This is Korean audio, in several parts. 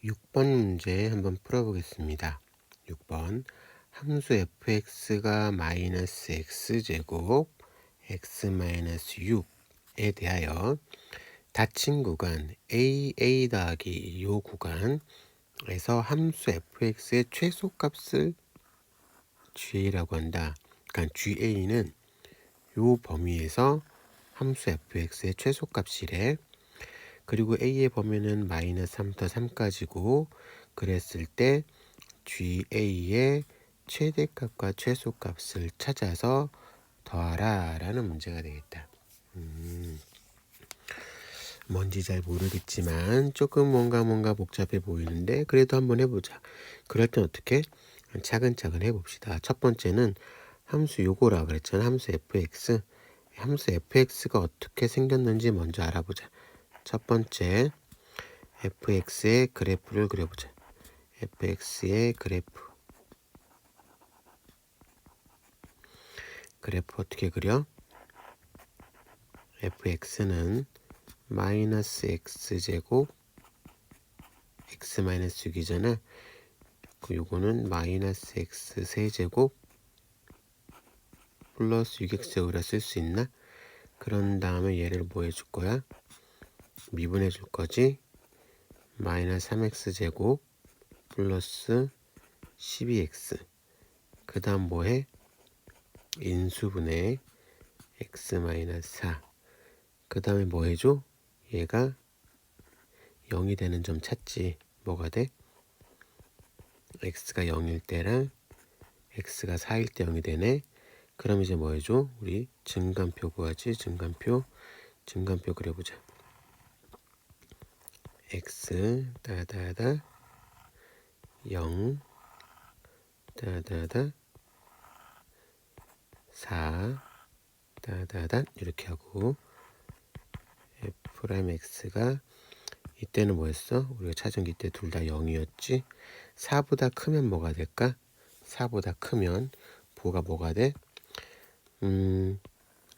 6번 문제 한번 풀어보겠습니다. 6번 함수 fx가 마이너스 x제곱 x 마이너스 6에 대하여 닫힌 구간 a 더하기 요 구간에서 함수 fx의 최소값을 g라고 한다. 그러니까 ga는 요 범위에서 함수 fx의 최소값이래. 그리고 a의 범위는 마이너스 3부터 3까지고 그랬을 때 GA의 최대값과 최소값을 찾아서 더하라 라는 문제가 되겠다. 뭔지 잘 모르겠지만 조금 뭔가 복잡해 보이는데 그래도 한번 해보자. 그럴 땐 어떻게? 차근차근 해봅시다. 첫 번째는 함수 요거라 그랬잖아. 함수 fx. 함수 fx가 어떻게 생겼는지 먼저 알아보자. 첫 번째 fx의 그래프를 그려보자. fx의 그래프 어떻게 그려? fx는 마이너스 x제곱 x 마이너스 6이잖아. 요거는 마이너스 x 세제곱 플러스 6x라 쓸 수 있나? 그런 다음에 얘를 뭐 해줄 거야? 미분해 줄 거지? 마이너스 3x제곱 플러스 12x 그 다음 뭐해? 인수분해 x 마이너스 4 그 다음에 뭐 해줘? 얘가 0이 되는 점 찾지. 뭐가 돼? x가 0일 때랑 x가 4일 때 0이 되네. 그럼 이제 뭐 해줘? 우리 증간표 구하지. 증간표 그려보자. x 따다다 0 따다다 4 따다다 이렇게 하고 f' x가 이때는 뭐였어? 우리가 찾은 게 이때 둘 다 0이었지. 4보다 크면 뭐가 될까? 4보다 크면 보가 뭐가 돼?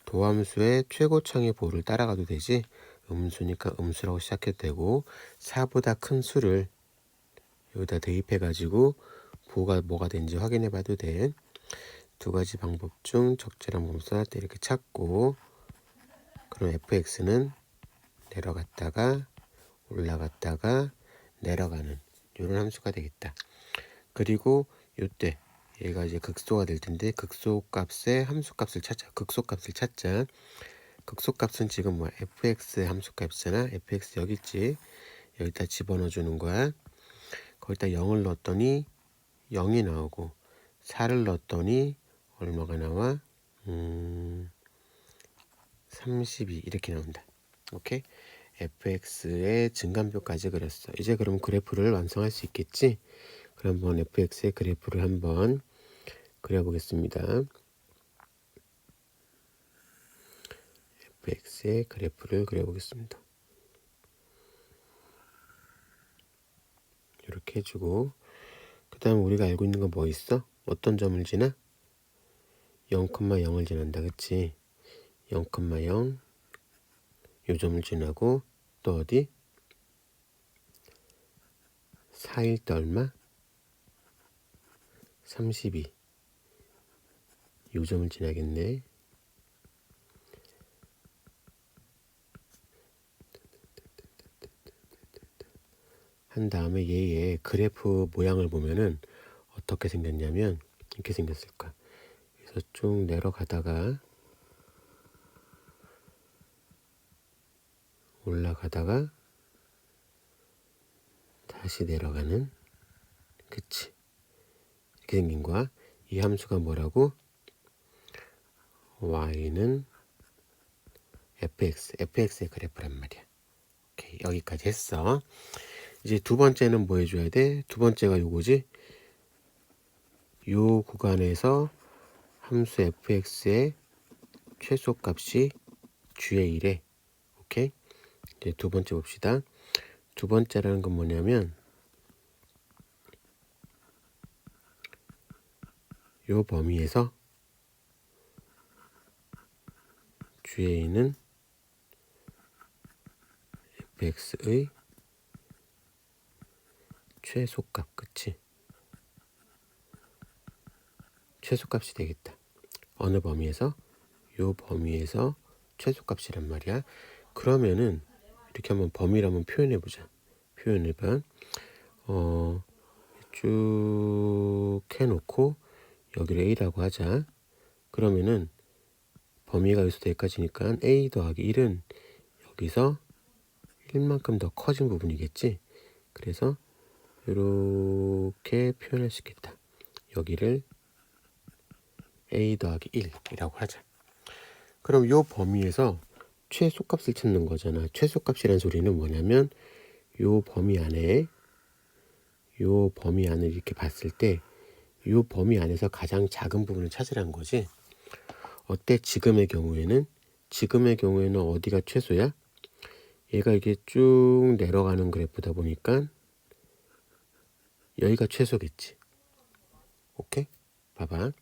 도함수의 최고청의 보를 따라가도 되지. 음수니까 음수라고 시작해도 되고 4보다 큰 수를 여기다 대입해 가지고 보가 뭐가 되는지 확인해 봐도 돼. 두 가지 방법 중 적절한 범수할 때 이렇게 찾고 그럼 fx는 내려갔다가 올라갔다가 내려가는 이런 함수가 되겠다. 그리고 이때 얘가 이제 극소가 될 텐데 극소값의 함수값을 찾자. 극소값을 찾자. 극소값은 지금 뭐야? fx의 함수값이잖아. fx 여기 있지. 여기다 집어넣어 주는 거야. 거기다 0을 넣었더니 0이 나오고 4를 넣었더니 얼마가 나와? 32 이렇게 나온다. 오케이? fx의 증간표까지 그렸어. 이제 그럼 그래프를 완성할 수 있겠지? 그럼 한번 fx의 그래프를 한번 그려보겠습니다. fx의 그래프를 그려보겠습니다. 이렇게 해주고 그 다음 우리가 알고 있는 건 뭐 있어? 어떤 점을 지나? 0,0을 지난다. 그치? 0,0 요 점을 지나고 또 어디? 4일 때 얼마? 32 요 점을 지나겠네. 한 다음에 얘의 그래프 모양을 보면은 어떻게 생겼냐면 이렇게 생겼을 거야. 그래서 쭉 내려가다가 올라가다가 다시 내려가는 그치 이렇게 생긴 거야. 이 함수가 뭐라고? y는 fx의 그래프란 말이야. 오케이, 여기까지 했어. 이제 두 번째는 뭐 해줘야 돼? 두 번째가 요거지. 요 구간에서 함수 fx의 최소값이 g의 1에 오케이. 이제 두 번째 봅시다. 두 번째라는 건 뭐냐면 요 범위에서 g는 fx의 최소값, 그치? 최소값이 되겠다. 어느 범위에서? 요 범위에서 최소값이란 말이야. 그러면은 이렇게 한번 범위를 한번 표현해보자. 표현해봐. 쭉 해놓고 여기를 A라고 하자. 그러면은 범위가 여기서 여기까지니까 A 더하기 1은 여기서 1만큼 더 커진 부분이겠지. 그래서 이렇게 표현할 수 있겠다. 여기를 A 더하기 1이라고 하자. 그럼 이 범위에서 최소값을 찾는 거잖아. 최소값이라는 소리는 뭐냐면 이 범위 안에 이 범위 안을 이렇게 봤을 때 이 범위 안에서 가장 작은 부분을 찾으라는 거지. 어때? 지금의 경우에는 어디가 최소야? 얘가 이게 쭉 내려가는 그래프다 보니까 여기가 최소겠지. 오케이? 봐봐.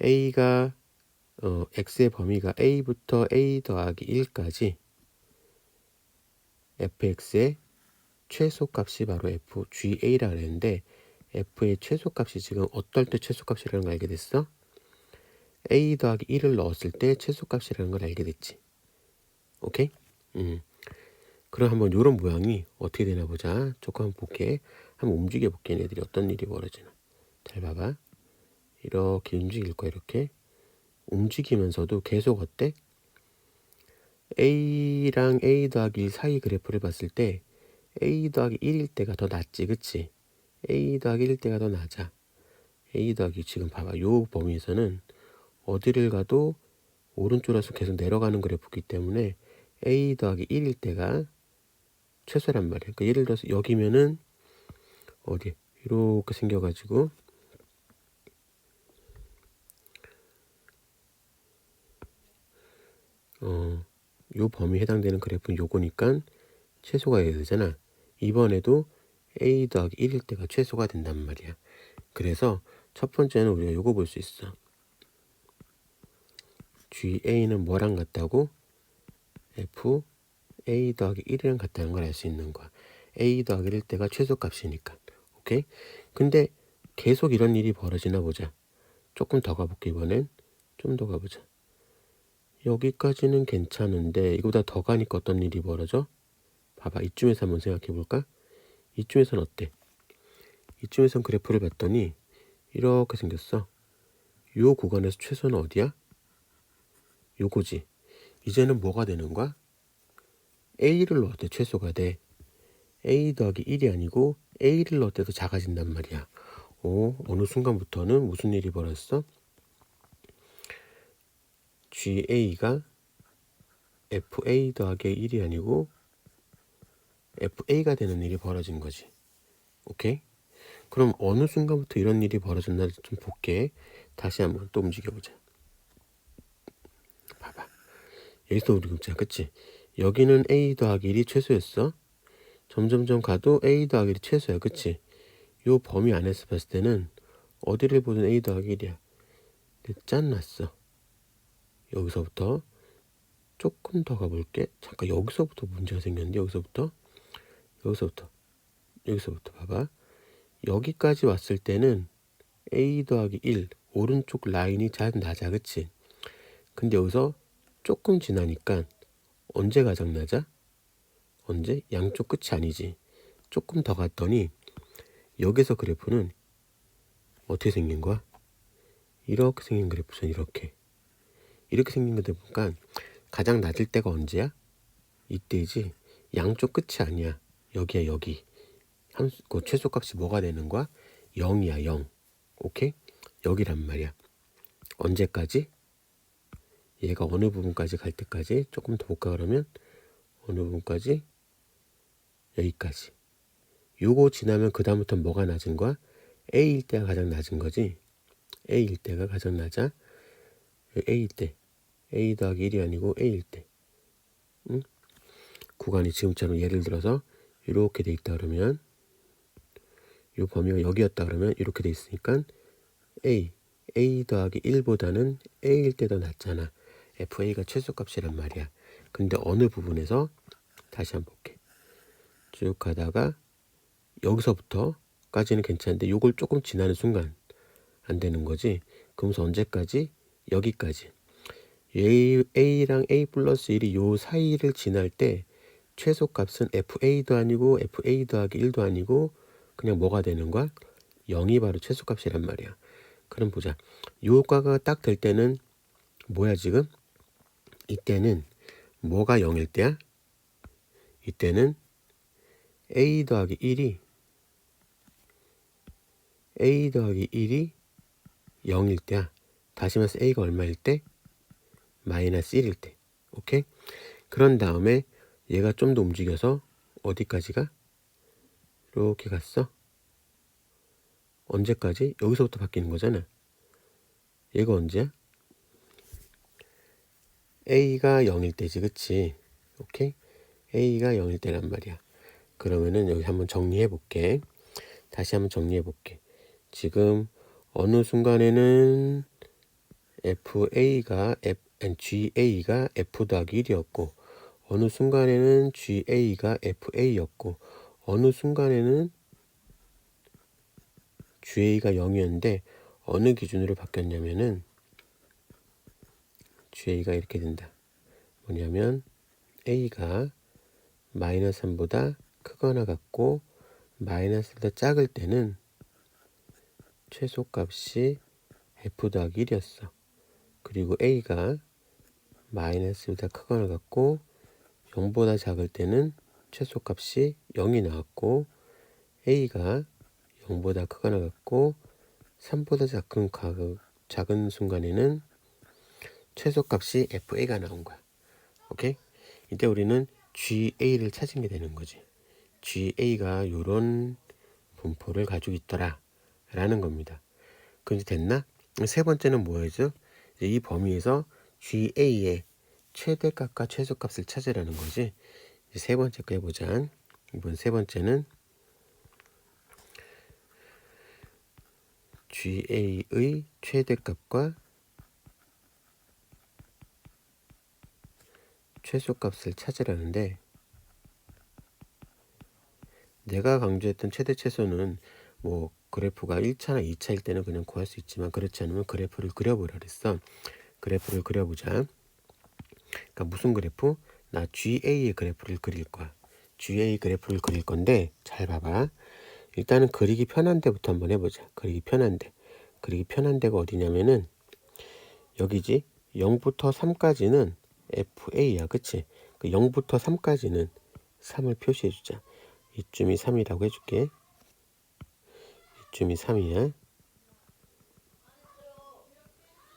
A가 X의 범위가 A부터 A 더하기 1까지 fx의 최소값이 바로 fga라 그랬는데 f의 최소값이 지금 어떨 때 최소값이라는 걸 알게 됐어? A 더하기 1을 넣었을 때 최소값이라는 걸 알게 됐지. 오케이? 그럼 한번 이런 모양이 어떻게 되나 보자. 조금 한번 볼게. 한번 움직여 볼게. 얘네들이 어떤 일이 벌어지나. 잘 봐봐. 이렇게 움직일 거야. 이렇게 움직이면서도 계속 어때? A랑 A 더하기 1 사이 그래프를 봤을 때 A 더하기 1일 때가 더 낫지, 그치? A 더하기 1일 때가 더 낮아. A 더하기 지금 봐봐. 요 범위에서는 어디를 가도 오른쪽으로서 계속 내려가는 그래프이기 때문에 A 더하기 1일 때가 최소란 말이야. 그러니까 예를 들어서 여기면은 어디 이렇게 생겨가지고 요 범위에 해당되는 그래프는 요거니까 최소가 해야 되잖아. 이번에도 A 더하기 1일 때가 최소가 된단 말이야. 그래서 첫 번째는 우리가 요거 볼 수 있어. GA는 뭐랑 같다고? F A 더하기 1이랑 같다는 걸 알 수 있는 거야. A 더하기 1일 때가 최소값이니까. 오케이? 근데 계속 이런 일이 벌어지나 보자. 조금 더 가볼게. 이번엔 좀 더 가보자. 여기까지는 괜찮은데 이거보다 더 가니까 어떤 일이 벌어져? 봐봐. 이쯤에서 한번 생각해 볼까? 이쯤에선 어때? 이쯤에선 그래프를 봤더니 이렇게 생겼어. 요 구간에서 최소는 어디야? 요거지. 이제는 뭐가 되는 거야? A를 넣을 때 최소가 돼. A 더하기 1이 아니고 A를 넣을 때도 작아진단 말이야. 어느 순간부터는 무슨 일이 벌어졌어? GA가 FA 더하기 1이 아니고 FA가 되는 일이 벌어진 거지. 오케이? 그럼 어느 순간부터 이런 일이 벌어졌나 좀 볼게. 다시 한번 또 움직여보자. 봐봐. 여기서 우리 자, 그치? 여기는 A 더하기 1이 최소였어. 점점점 가도 A 더하기 1이 최소야. 그치? 요 범위 안에서 봤을 때는 어디를 보든 A 더하기 1이야. 짠 났어. 여기서부터 조금 더 가볼게. 잠깐 여기서부터 문제가 생겼는데 여기서부터 봐봐. 여기까지 왔을 때는 A 더하기 1 오른쪽 라인이 잘 낮아. 그치? 근데 여기서 조금 지나니까 언제 가장 낮아? 언제? 양쪽 끝이 아니지. 조금 더 갔더니 여기서 그래프는 어떻게 생긴 거야? 이렇게 생긴 그래프잖아. 이렇게 생긴 거다 보니까 가장 낮을 때가 언제야? 이때지. 양쪽 끝이 아니야. 여기야. 여기 그 최소값이 뭐가 되는 거야? 0이야. 0. 오케이? 여기란 말이야. 언제까지? 얘가 어느 부분까지 갈 때까지 조금 더 볼까 그러면 어느 부분까지? 여기까지. 요거 지나면 그 다음부터 뭐가 낮은 거야? A일 때가 가장 낮은 거지. A일 때가 가장 낮아. A일 때. A 더하기 1이 아니고 A일 때. 응? 구간이 지금처럼 예를 들어서 이렇게 돼 있다 그러면 요 범위가 여기였다 그러면 이렇게 돼 있으니까 A 더하기 1보다는 A일 때 더 낮잖아. FA가 최소값이란 말이야. 근데 어느 부분에서 다시 한번 볼게. 쭉 가다가 여기서부터까지는 괜찮은데 요걸 조금 지나는 순간 안 되는 거지. 그러면서 언제까지? 여기까지. A랑 A 플러스 1이 요 사이를 지날 때 최소값은 FA도 아니고 FA 더하기 1도 아니고 그냥 뭐가 되는 거야? 0이 바로 최소값이란 말이야. 그럼 보자. 요가가 딱 될 때는 뭐야 지금? 이때는 뭐가 0일 때야? 이때는 A 더하기 1이 0일 때야. 다시 말해서 A가 얼마일 때? 마이너스 1일 때. 오케이? 그런 다음에 얘가 좀 더 움직여서 어디까지 가? 이렇게 갔어. 언제까지? 여기서부터 바뀌는 거잖아. 얘가 언제야? A가 0일 때지, 그치? 오케이? A가 0일 때란 말이야. 그러면은 여기 한번 정리해 볼게. 다시 한번 정리해 볼게. 지금 어느 순간에는 GA가 F 더하기 1이었고, 어느 순간에는 GA가 FA였고, 어느 순간에는 GA가 0이었는데, 어느 기준으로 바뀌었냐면은, GA가 이렇게 된다. 뭐냐면, A가 마이너스 3보다 크거나 같고, 마이너스보다 작을 때는 최소값이 F 더하기 1이었어. 그리고 A가 마이너스보다 크거나 같고 0보다 작을 때는 최소값이 0이 나왔고 A가 0보다 크거나 같고 3보다 작은 순간에는 최소값이 FA가 나온 거야. 오케이? 이때 우리는 GA를 찾은 게 되는 거지. GA가 요런 분포를 가지고 있더라 라는 겁니다. 그럼 됐나? 세 번째는 뭐였죠? 이 범위에서 GA의 최대값과 최소값을 찾으라는 거지. 세 번째 거 해보자. 이번 세 번째는 GA의 최대값과 최소값을 찾으라는데, 내가 강조했던 최대 최소는 뭐 그래프가 1차나 2차일 때는 그냥 구할 수 있지만, 그렇지 않으면 그래프를 그려보라 그랬어. 그래프를 그려보자. 그러니까 무슨 그래프? 나 GA의 그래프를 그릴 거야. GA 그래프를 그릴 건데 잘 봐봐. 일단은 그리기 편한 데부터 한번 해보자. 그리기 편한 데. 그리기 편한 데가 어디냐면은 여기지. 0부터 3까지는 FA야. 그치? 그 0부터 3까지는 3을 표시해주자. 이쯤이 3이라고 해줄게. 이쯤이 3이야.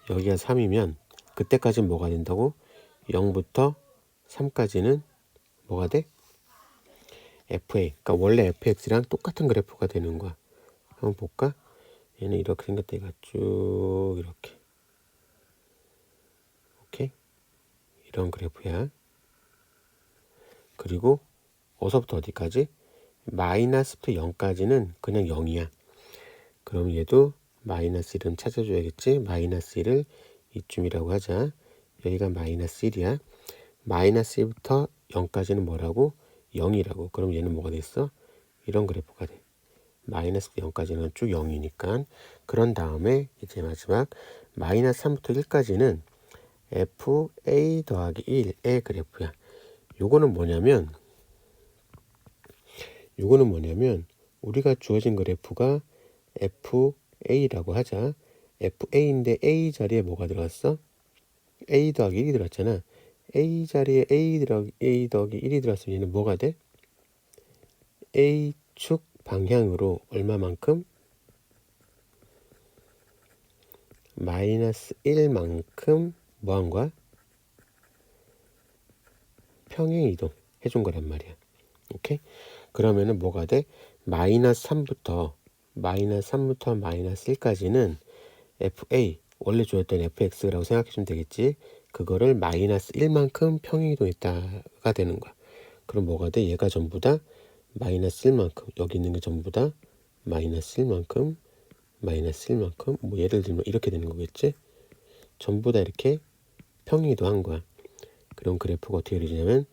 여기가 3이면 그때까지는 뭐가 된다고? 0부터 3까지는 뭐가 돼? FA. 그러니까 원래 FX랑 똑같은 그래프가 되는 거야. 한번 볼까? 얘는 이렇게 생겼다. 얘가 쭉 이렇게. 오케이? 이런 그래프야. 그리고 어서부터 어디까지? 마이너스부터 0까지는 그냥 0이야. 그럼 얘도 마이너스 1은 찾아줘야겠지? 마이너스 1을 이쯤이라고 하자. 여기가 마이너스 1이야. 마이너스 1부터 0까지는 뭐라고? 0이라고. 그럼 얘는 뭐가 됐어? 이런 그래프가 돼. 마이너스부터 0까지는 쭉 0이니까. 그런 다음에 이제 마지막 마이너스 3부터 1까지는 FA 더하기 1의 그래프야. 요거는 뭐냐면 우리가 주어진 그래프가 FA라고 하자. FA인데 A 자리에 뭐가 들어갔어? A 더하기 1이 들어갔잖아. A 자리에 A 더하기 1이 들어갔으면 얘는 뭐가 돼? A축 방향으로 얼마만큼? 마이너스 1만큼 뭐한 거야? 평행 이동 해준 거란 말이야. 오케이? 그러면은 뭐가 돼? 마이너스 3부터 마이너스 1까지는 FA 원래 주었던 FX라고 생각해주면 되겠지. 그거를 마이너스 1만큼 평행 이동했다가 되는 거야. 그럼 뭐가 돼? 얘가 전부 다 마이너스 1만큼, 여기 있는 게 전부 다 마이너스 1만큼 뭐 예를 들면 이렇게 되는 거겠지. 전부 다 이렇게 평행 이동한 거야. 그럼 그래프가 어떻게 그려지냐면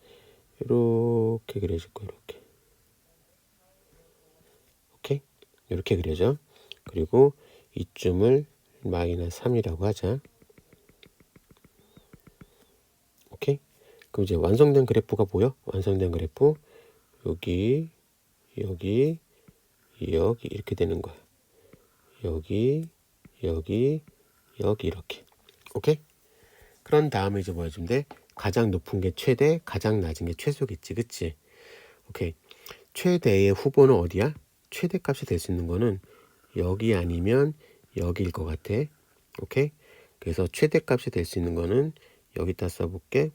이렇게 그려질 거야. 이렇게 이렇게 그려져. 그리고 이쯤을 마이너스 3이라고 하자. 오케이? 그럼 이제 완성된 그래프가 보여? 완성된 그래프 여기 여기 여기 이렇게 되는 거야. 여기 여기 여기 이렇게. 오케이? 그런 다음에 이제 뭐 해주면 돼? 가장 높은 게 최대, 가장 낮은 게 최소겠지, 그치? 오케이. 최대의 후보는 어디야? 최대값이 될 수 있는 거는 여기 아니면 여기일 것 같아. 오케이? 그래서 최대값이 될 수 있는 거는 여기다 써볼게.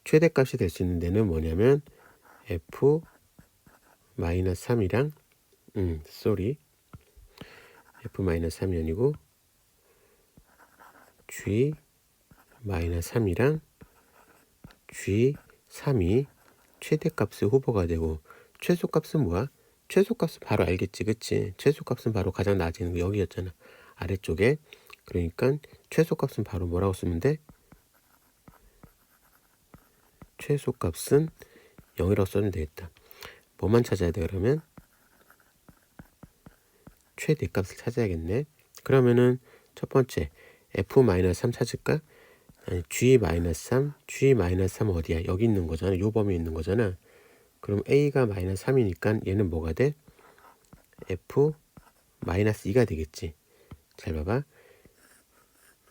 최대값이 될 수 있는 데는 뭐냐면 f-3이랑 쏘리 f-3이 아니고 g-3이랑 g3이 최대값의 후보가 되고 최소값은 뭐야? 최소값은 바로 알겠지, 그치? 최소값은 바로 가장 낮은 거 여기였잖아, 아래쪽에. 그러니까 최소값은 바로 뭐라고 쓰면 돼? 최소값은 0이라고 써면 되겠다. 뭐만 찾아야 돼 그러면? 최대값을 찾아야겠네. 그러면은 첫 번째 f-3 찾을까? 아니 g-3, g-3 어디야? 여기 있는 거잖아. 요 범위에 있는 거잖아. 그럼 a가 마이너스 3이니까 얘는 뭐가 돼? f-2가 되겠지. 잘 봐봐.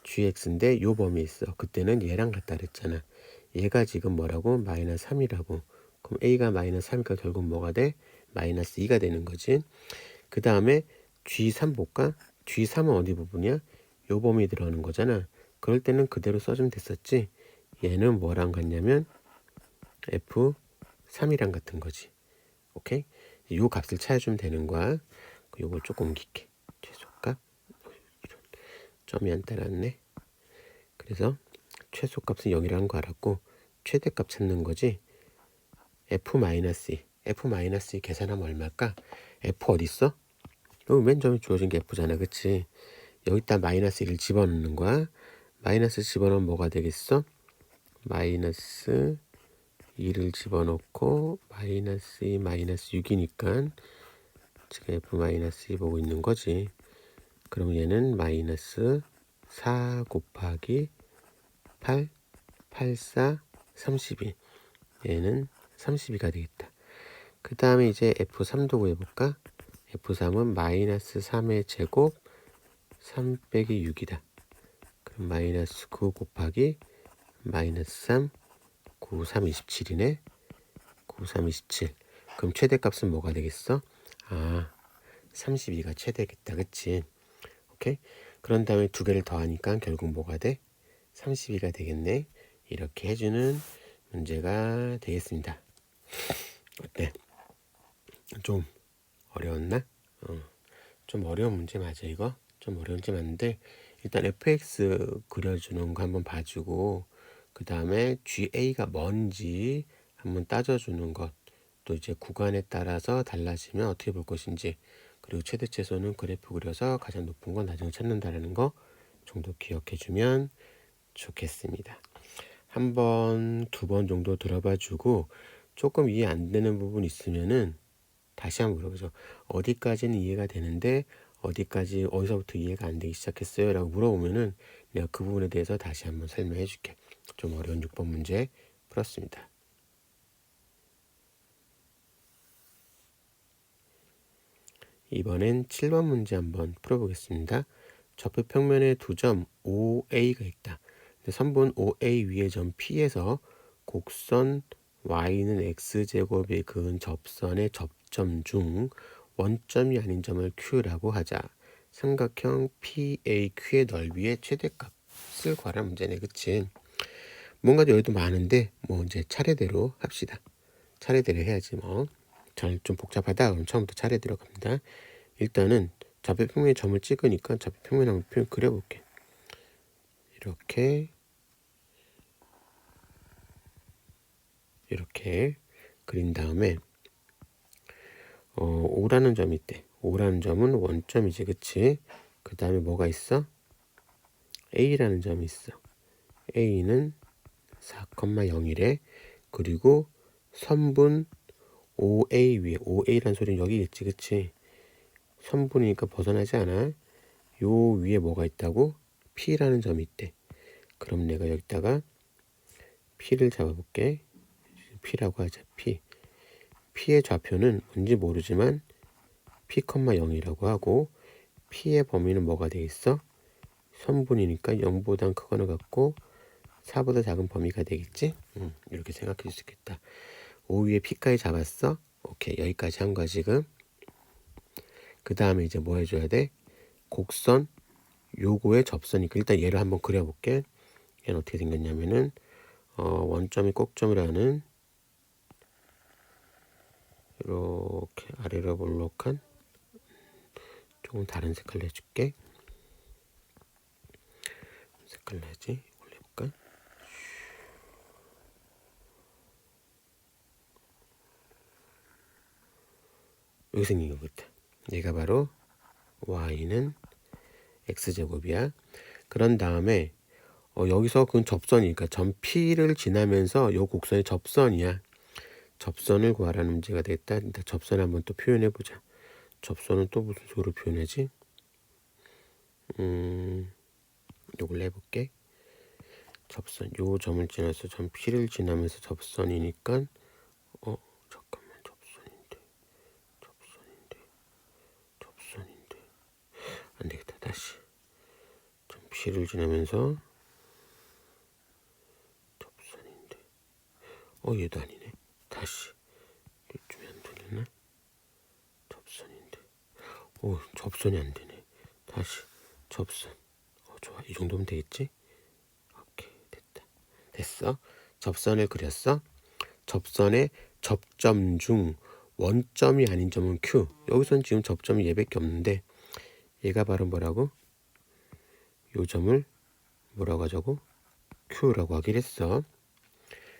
gx인데 요 범위에 있어. 그때는 얘랑 같다 그랬잖아. 얘가 지금 뭐라고? 마이너스 3이라고. 그럼 a가 마이너스 3이니까 결국 뭐가 돼? 마이너스 2가 되는 거지. 그 다음에 G3 볼까? G3은 어디 부분이야? 요 범위에 들어가는 거잖아. 그럴 때는 그대로 써주면 됐었지. 얘는 뭐랑 같냐면 F3이랑 같은 거지. 오케이? 요 값을 찾아주면 되는 거야. 요거 조금 옮길게. 최소값. 이런. 점이 안 따랐네. 그래서 최소값은 0이라는 거 알았고 최대값 찾는 거지. F-2. F-2 계산하면 얼마일까? F 어디 있어? 여기 맨 처음에 주어진 게 F잖아, 그치? 여기다 마이너스 1을 집어넣는 거야. 마이너스 집어넣으면 뭐가 되겠어? 마이너스 2를 집어넣고 마이너스 2, 마이너스 6이니까 지금 F-2 보고 있는 거지. 그럼 얘는 마이너스 4 곱하기 8, 8, 4, 32. 얘는 32가 되겠다. 그 다음에 이제 F3도 구해볼까? F3은 마이너스 3의 제곱 3 빼기 6이다. 그럼 마이너스 9 곱하기 마이너스 3, 9, 3, 27이네. 9, 3, 27. 그럼 최대값은 뭐가 되겠어? 아, 32가 최대겠다. 그치? 오케이? 그런 다음에 두 개를 더하니까 결국 뭐가 돼? 32가 되겠네. 이렇게 해주는 문제가 되겠습니다. 어때? 좀 어려웠나? 좀 어려운 문제 맞아 이거? 좀 어려운 문제 맞는데 일단 fx 그려주는 거 한번 봐주고 그 다음에 GA가 뭔지 한번 따져주는 것, 또 이제 구간에 따라서 달라지면 어떻게 볼 것인지, 그리고 최대 최소는 그래프 그려서 가장 높은 건 나중에 찾는다라는 거 정도 기억해주면 좋겠습니다. 한 번, 두 번 정도 들어봐 주고 조금 이해 안 되는 부분 있으면은 다시 한번 물어보죠. 어디까지는 이해가 되는데 어디까지 어디서부터 이해가 안 되기 시작했어요? 라고 물어보면은 내가 그 부분에 대해서 다시 한번 설명해 줄게. 좀 어려운 6번 문제 풀었습니다. 이번엔 7번 문제 한번 풀어보겠습니다. 접해 평면에 두 점 OA가 있다. 선분 OA 위의 점 P에서 곡선 Y는 X제곱에 그은 접선의 접점 중 원점이 아닌 점을 Q라고 하자. 삼각형 PAQ의 넓이의 최대값을 구하라 문제네. 그치? 뭔가 여기도 많은데 뭐 이제 차례대로 합시다. 차례대로 해야지 뭐. 좀 복잡하다 그럼 처음부터 차례대로 갑니다. 일단은 좌표평면에 점을 찍으니까 좌표평면 한번 표현 그려볼게. 이렇게 그린 다음에 5라는 점이 있대. 5라는 점은 원점이지, 그치? 그 다음에 뭐가 있어? A라는 점이 있어. A는 4,0이래. 그리고 선분 OA 위에 OA란 소리는 여기 있지, 그치? 선분이니까 벗어나지 않아. 요 위에 뭐가 있다고? P라는 점이 있대. 그럼 내가 여기다가 P를 잡아볼게. P라고 하자. P. P의 좌표는 뭔지 모르지만 P, 0이라고 하고 P의 범위는 뭐가 돼 있어? 선분이니까 0보단 크거나 같고 4보다 작은 범위가 되겠지? 이렇게 생각할 수 있겠다. O 위에 P까지 잡았어? 오케이, 여기까지 한 거야 지금. 그 다음에 이제 뭐 해줘야 돼? 곡선 요거의 접선이니까 일단 얘를 한번 그려볼게. 얘는 어떻게 생겼냐면은 원점이 꼭점이라는 이렇게 아래로 볼록한 조금 다른 색깔 내줄게. 색깔 내지? 올려볼까? 여기 생긴 거 같아. 얘가 바로 y는 x제곱이야. 그런 다음에 여기서 그 접선이니까 점 P를 지나면서 요 곡선의 접선이야. 접선을 구하라는 문제가 됐다. 일단 접선 한번 또 표현해 보자. 접선은 또 무슨 식으로 표현하지? 요걸 해볼게. 접선 요 점을 지나서 점 P를 지나면서 접선이니까 잠깐만, 접선인데 안 되겠다. 다시 점 P를 지나면서 접선인데 얘도 아니네. 다시 이쯤에 안 되려나? 접선인데 접선이 안 되네. 다시 접선. 좋아, 이 정도면 되겠지? 오케이, 됐다. 됐어. 접선을 그렸어. 접선의 접점 중 원점이 아닌 점은 Q. 여기선 지금 접점이 얘밖에 없는데 얘가 바로 뭐라고? 요 점을 뭐라고 하자고? Q라고 하기로 했어.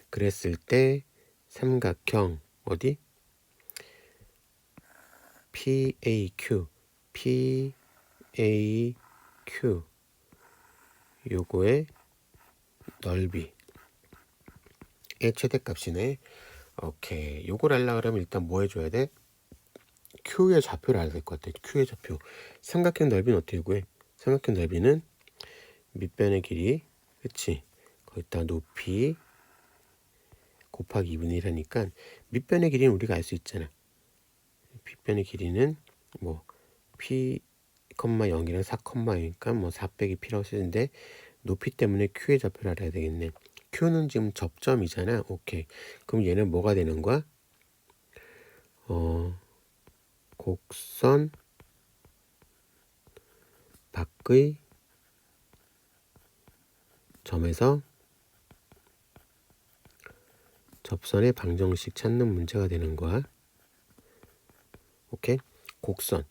그랬을 때 삼각형 어디? PAQ 요거의 넓이의 최대값이네. 오케이, 요걸 하려고 그러면 일단 뭐 해줘야 돼? Q의 좌표를 알아야 될 것 같아. Q의 좌표. 삼각형 넓이는 어떻게 구해? 삼각형 넓이는 밑변의 길이, 그치? 거기다 높이 곱하기 2분의 1하니까 밑변의 길이는 우리가 알 수 있잖아. 밑변의 길이는 뭐 P, 0이랑 4,0이니까 뭐 4 빼기 P라고 쓰는데 높이 때문에 Q의 좌표를 알아야 되겠네. Q는 지금 접점이잖아. 오케이. 그럼 얘는 뭐가 되는 거야? 곡선 밖의 점에서 접선의 방정식 찾는 문제가 되는 거야. 오케이? 곡선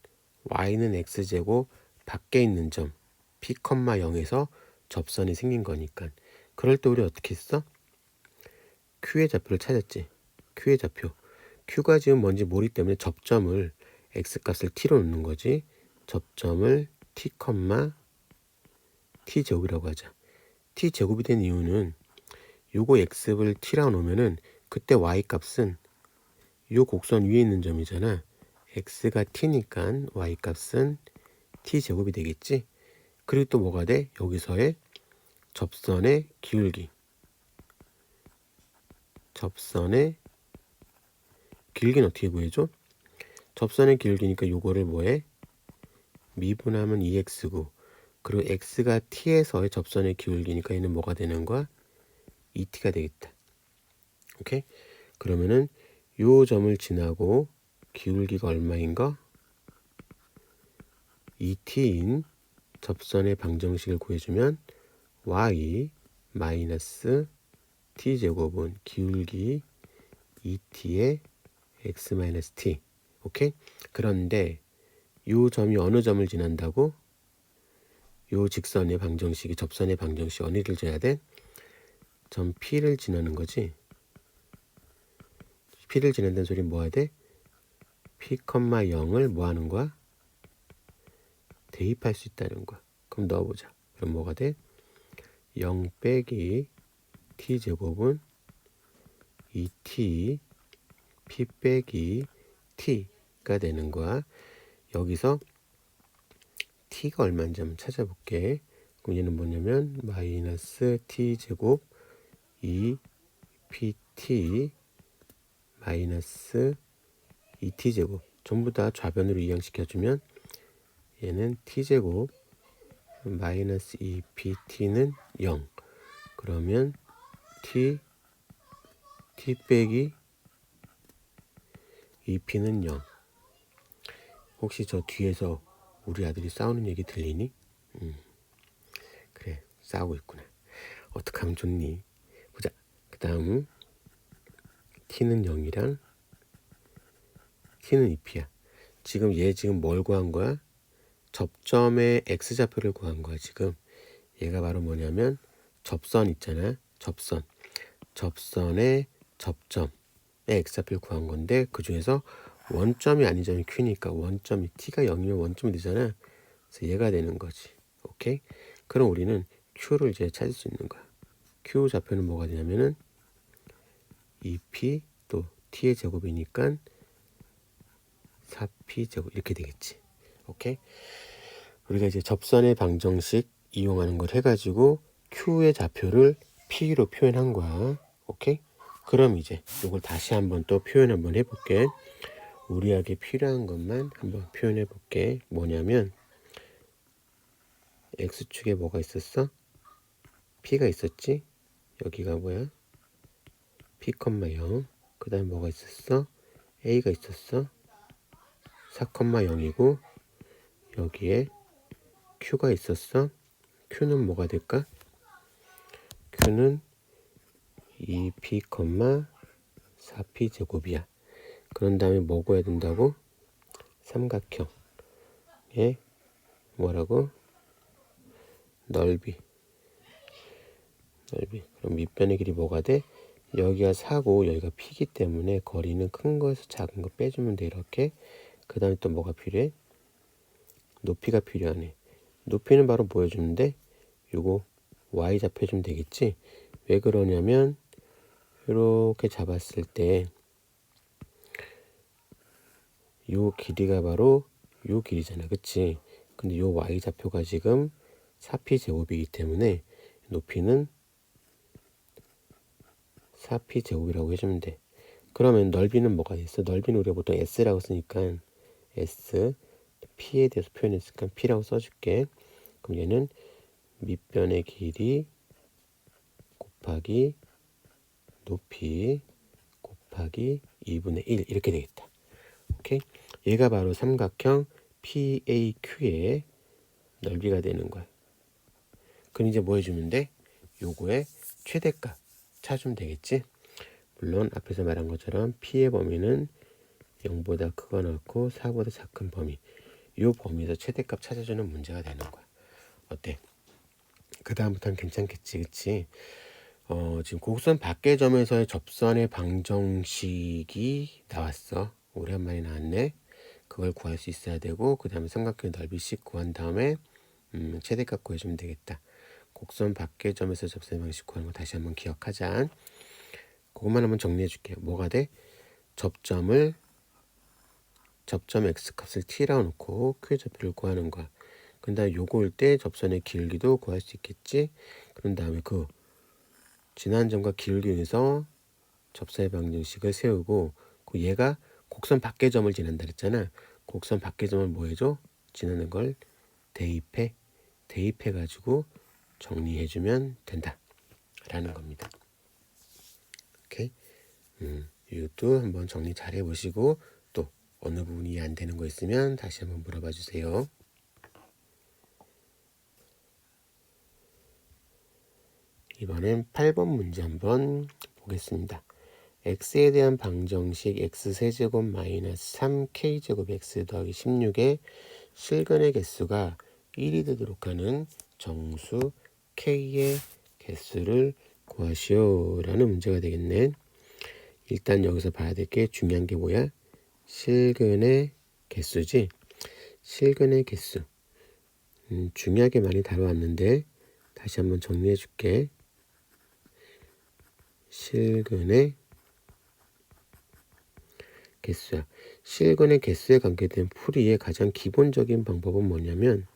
y는 x제곱 밖에 있는 점 p, 0에서 접선이 생긴 거니까. 그럴 때 우리 어떻게 했어? q의 좌표를 찾았지. q의 좌표. q가 지금 뭔지 모르기 때문에 접점을 x값을 t로 놓는 거지. 접점을 t, t제곱이라고 하자. t제곱이 된 이유는 요거 x를 t라고 놓으면은 그때 y값은 요 곡선 위에 있는 점이잖아. x가 t니까 y값은 t제곱이 되겠지. 그리고 또 뭐가 돼? 여기서의 접선의 기울기. 접선의 길기는 어떻게 구해줘? 접선의 기울기니까 요거를 뭐해? 미분하면 2x고 그리고 x가 t에서의 접선의 기울기니까 얘는 뭐가 되는 거야? 2t가 되겠다. 오케이? 그러면은 요 점을 지나고 기울기가 얼마인가? 2t인 접선의 방정식을 구해주면 y 마이너스 t제곱은 기울기 2t의 x 마이너스 t. 오케이? 그런데 요 점이 어느 점을 지난다고? 요 직선의 방정식이 접선의 방정식 어디를 줘야 돼? 점 P를 지나는 거지. P를 지난다는 소리는 뭐 해야 돼? P, 0을 뭐 하는 거야? 대입할 수 있다는 거야. 그럼 넣어보자. 그럼 뭐가 돼? 0 빼기 t제곱은 2t t 빼기 t가 되는 거야. 여기서 t가 얼마인지 한번 찾아볼게. 그럼 얘는 뭐냐면 마이너스 t제곱 2pt 마이너스 2t제곱 전부 다 좌변으로 이항시켜주면 얘는 t제곱 마이너스 2pt는 0. 그러면 t 빼기 2p는 0. 혹시 저 뒤에서 우리 아들이 싸우는 얘기 들리니? 그래, 싸우고 있구나. 어떻게 하면 좋니? 보자. 그 다음 t는 0이랑 t는 2p야. 지금 얘 지금 뭘 구한 거야? 접점의 x좌표를 구한 거야. 지금 얘가 바로 뭐냐면 접선 있잖아. 접선의 접점의 x좌표를 구한 건데 그 중에서 원점이 아닌 점이 q니까 원점이 t가 0이면 원점이 되잖아. 그래서 얘가 되는 거지. 오케이? 그럼 우리는 q를 이제 찾을 수 있는 거야. q 좌표는 뭐가 되냐면은 2p 또 t의 제곱이니까 4p 제곱 이렇게 되겠지. 오케이? 우리가 이제 접선의 방정식 이용하는 걸 해가지고 q의 좌표를 p로 표현한 거야. 오케이? 그럼 이제 이걸 다시 한번 또 표현 한번 해볼게. 우리에게 필요한 것만 한번 표현해 볼게. 뭐냐면 x축에 뭐가 있었어? p가 있었지? 여기가 뭐야? p, 0. 그 다음에 뭐가 있었어? a가 있었어? 4, 0이고 여기에 q가 있었어? q는 뭐가 될까? q는 2p, 4p 제곱이야. 그런 다음에 뭐 구해야 된다고? 삼각형의 뭐라고? 넓이. 그럼 밑변의 길이 뭐가 돼? 여기가 4고 여기가 p이기 때문에 거리는 큰 거에서 작은 거 빼주면 돼. 이렇게. 그 다음에 또 뭐가 필요해? 높이가 필요하네. 높이는 바로 뭐 해주면 돼? 요거 y좌표 해주면 되겠지? 왜 그러냐면 이렇게 잡았을 때 요 길이가 바로 요 길이잖아. 그치? 근데 요 y좌표가 지금 4p 제곱이기 때문에 높이는 4p 제곱이라고 해주면 돼. 그러면 넓이는 뭐가 있어? 넓이는 우리가 보통 s라고 쓰니까 s, p에 대해서 표현했으니까 p라고 써줄게. 그럼 얘는 밑변의 길이 곱하기 높이 곱하기 2분의 1 이렇게 되겠다. 오케이? 얘가 바로 삼각형 PAQ의 넓이가 되는 거야. 그럼 이제 뭐 해주면 돼? 요거의 최대값 찾으면 되겠지? 물론 앞에서 말한 것처럼 P의 범위는 0보다 크거나 같고 4보다 작은 범위. 요 범위에서 최대값 찾아주는 문제가 되는 거야. 어때? 그 다음부터는 괜찮겠지, 그치? 지금 곡선 밖의점에서의 접선의 방정식이 나왔어. 오랜만에 나왔네. 그걸 구할 수 있어야 되고 그 다음에 삼각형 넓이식 구한 다음에 최대값 구해주면 되겠다. 곡선 밖의 점에서 접선의 방식 구하는 거 다시 한번 기억하자. 그것만 한번 정리해 줄게요. 뭐가 돼? 접점 x값을 t라고 놓고 q의 좌표를 구하는 거야. 그 다음에 요거 올 때 접선의 길기도 구할 수 있겠지. 그런 다음에 그 지난 점과 기울기에서 접선의 방정식을 세우고 그 얘가 곡선 밖의 점을 지난다 그랬잖아. 곡선 밖의 점을 뭐 해줘? 지나는 걸 대입해 가지고 정리해주면 된다 라는 겁니다. 오케이? 이것도 한번 정리 잘 해보시고 또 어느 부분이 이해 안 되는 거 있으면 다시 한번 물어봐 주세요. 이번엔 8번 문제 한번 보겠습니다. x에 대한 방정식 x세제곱 마이너스 3k제곱 x 더하기 16의 실근의 개수가 1이 되도록 하는 정수 k의 개수를 구하시오 라는 문제가 되겠네. 일단 여기서 봐야 될 게 중요한 게 뭐야? 실근의 개수지. 실근의 개수. 중요하게 많이 다뤄왔는데 다시 한번 정리해 줄게. 실근의 개수야. 실근의 개수에 관계된 풀이의 가장 기본적인 방법은 뭐냐면,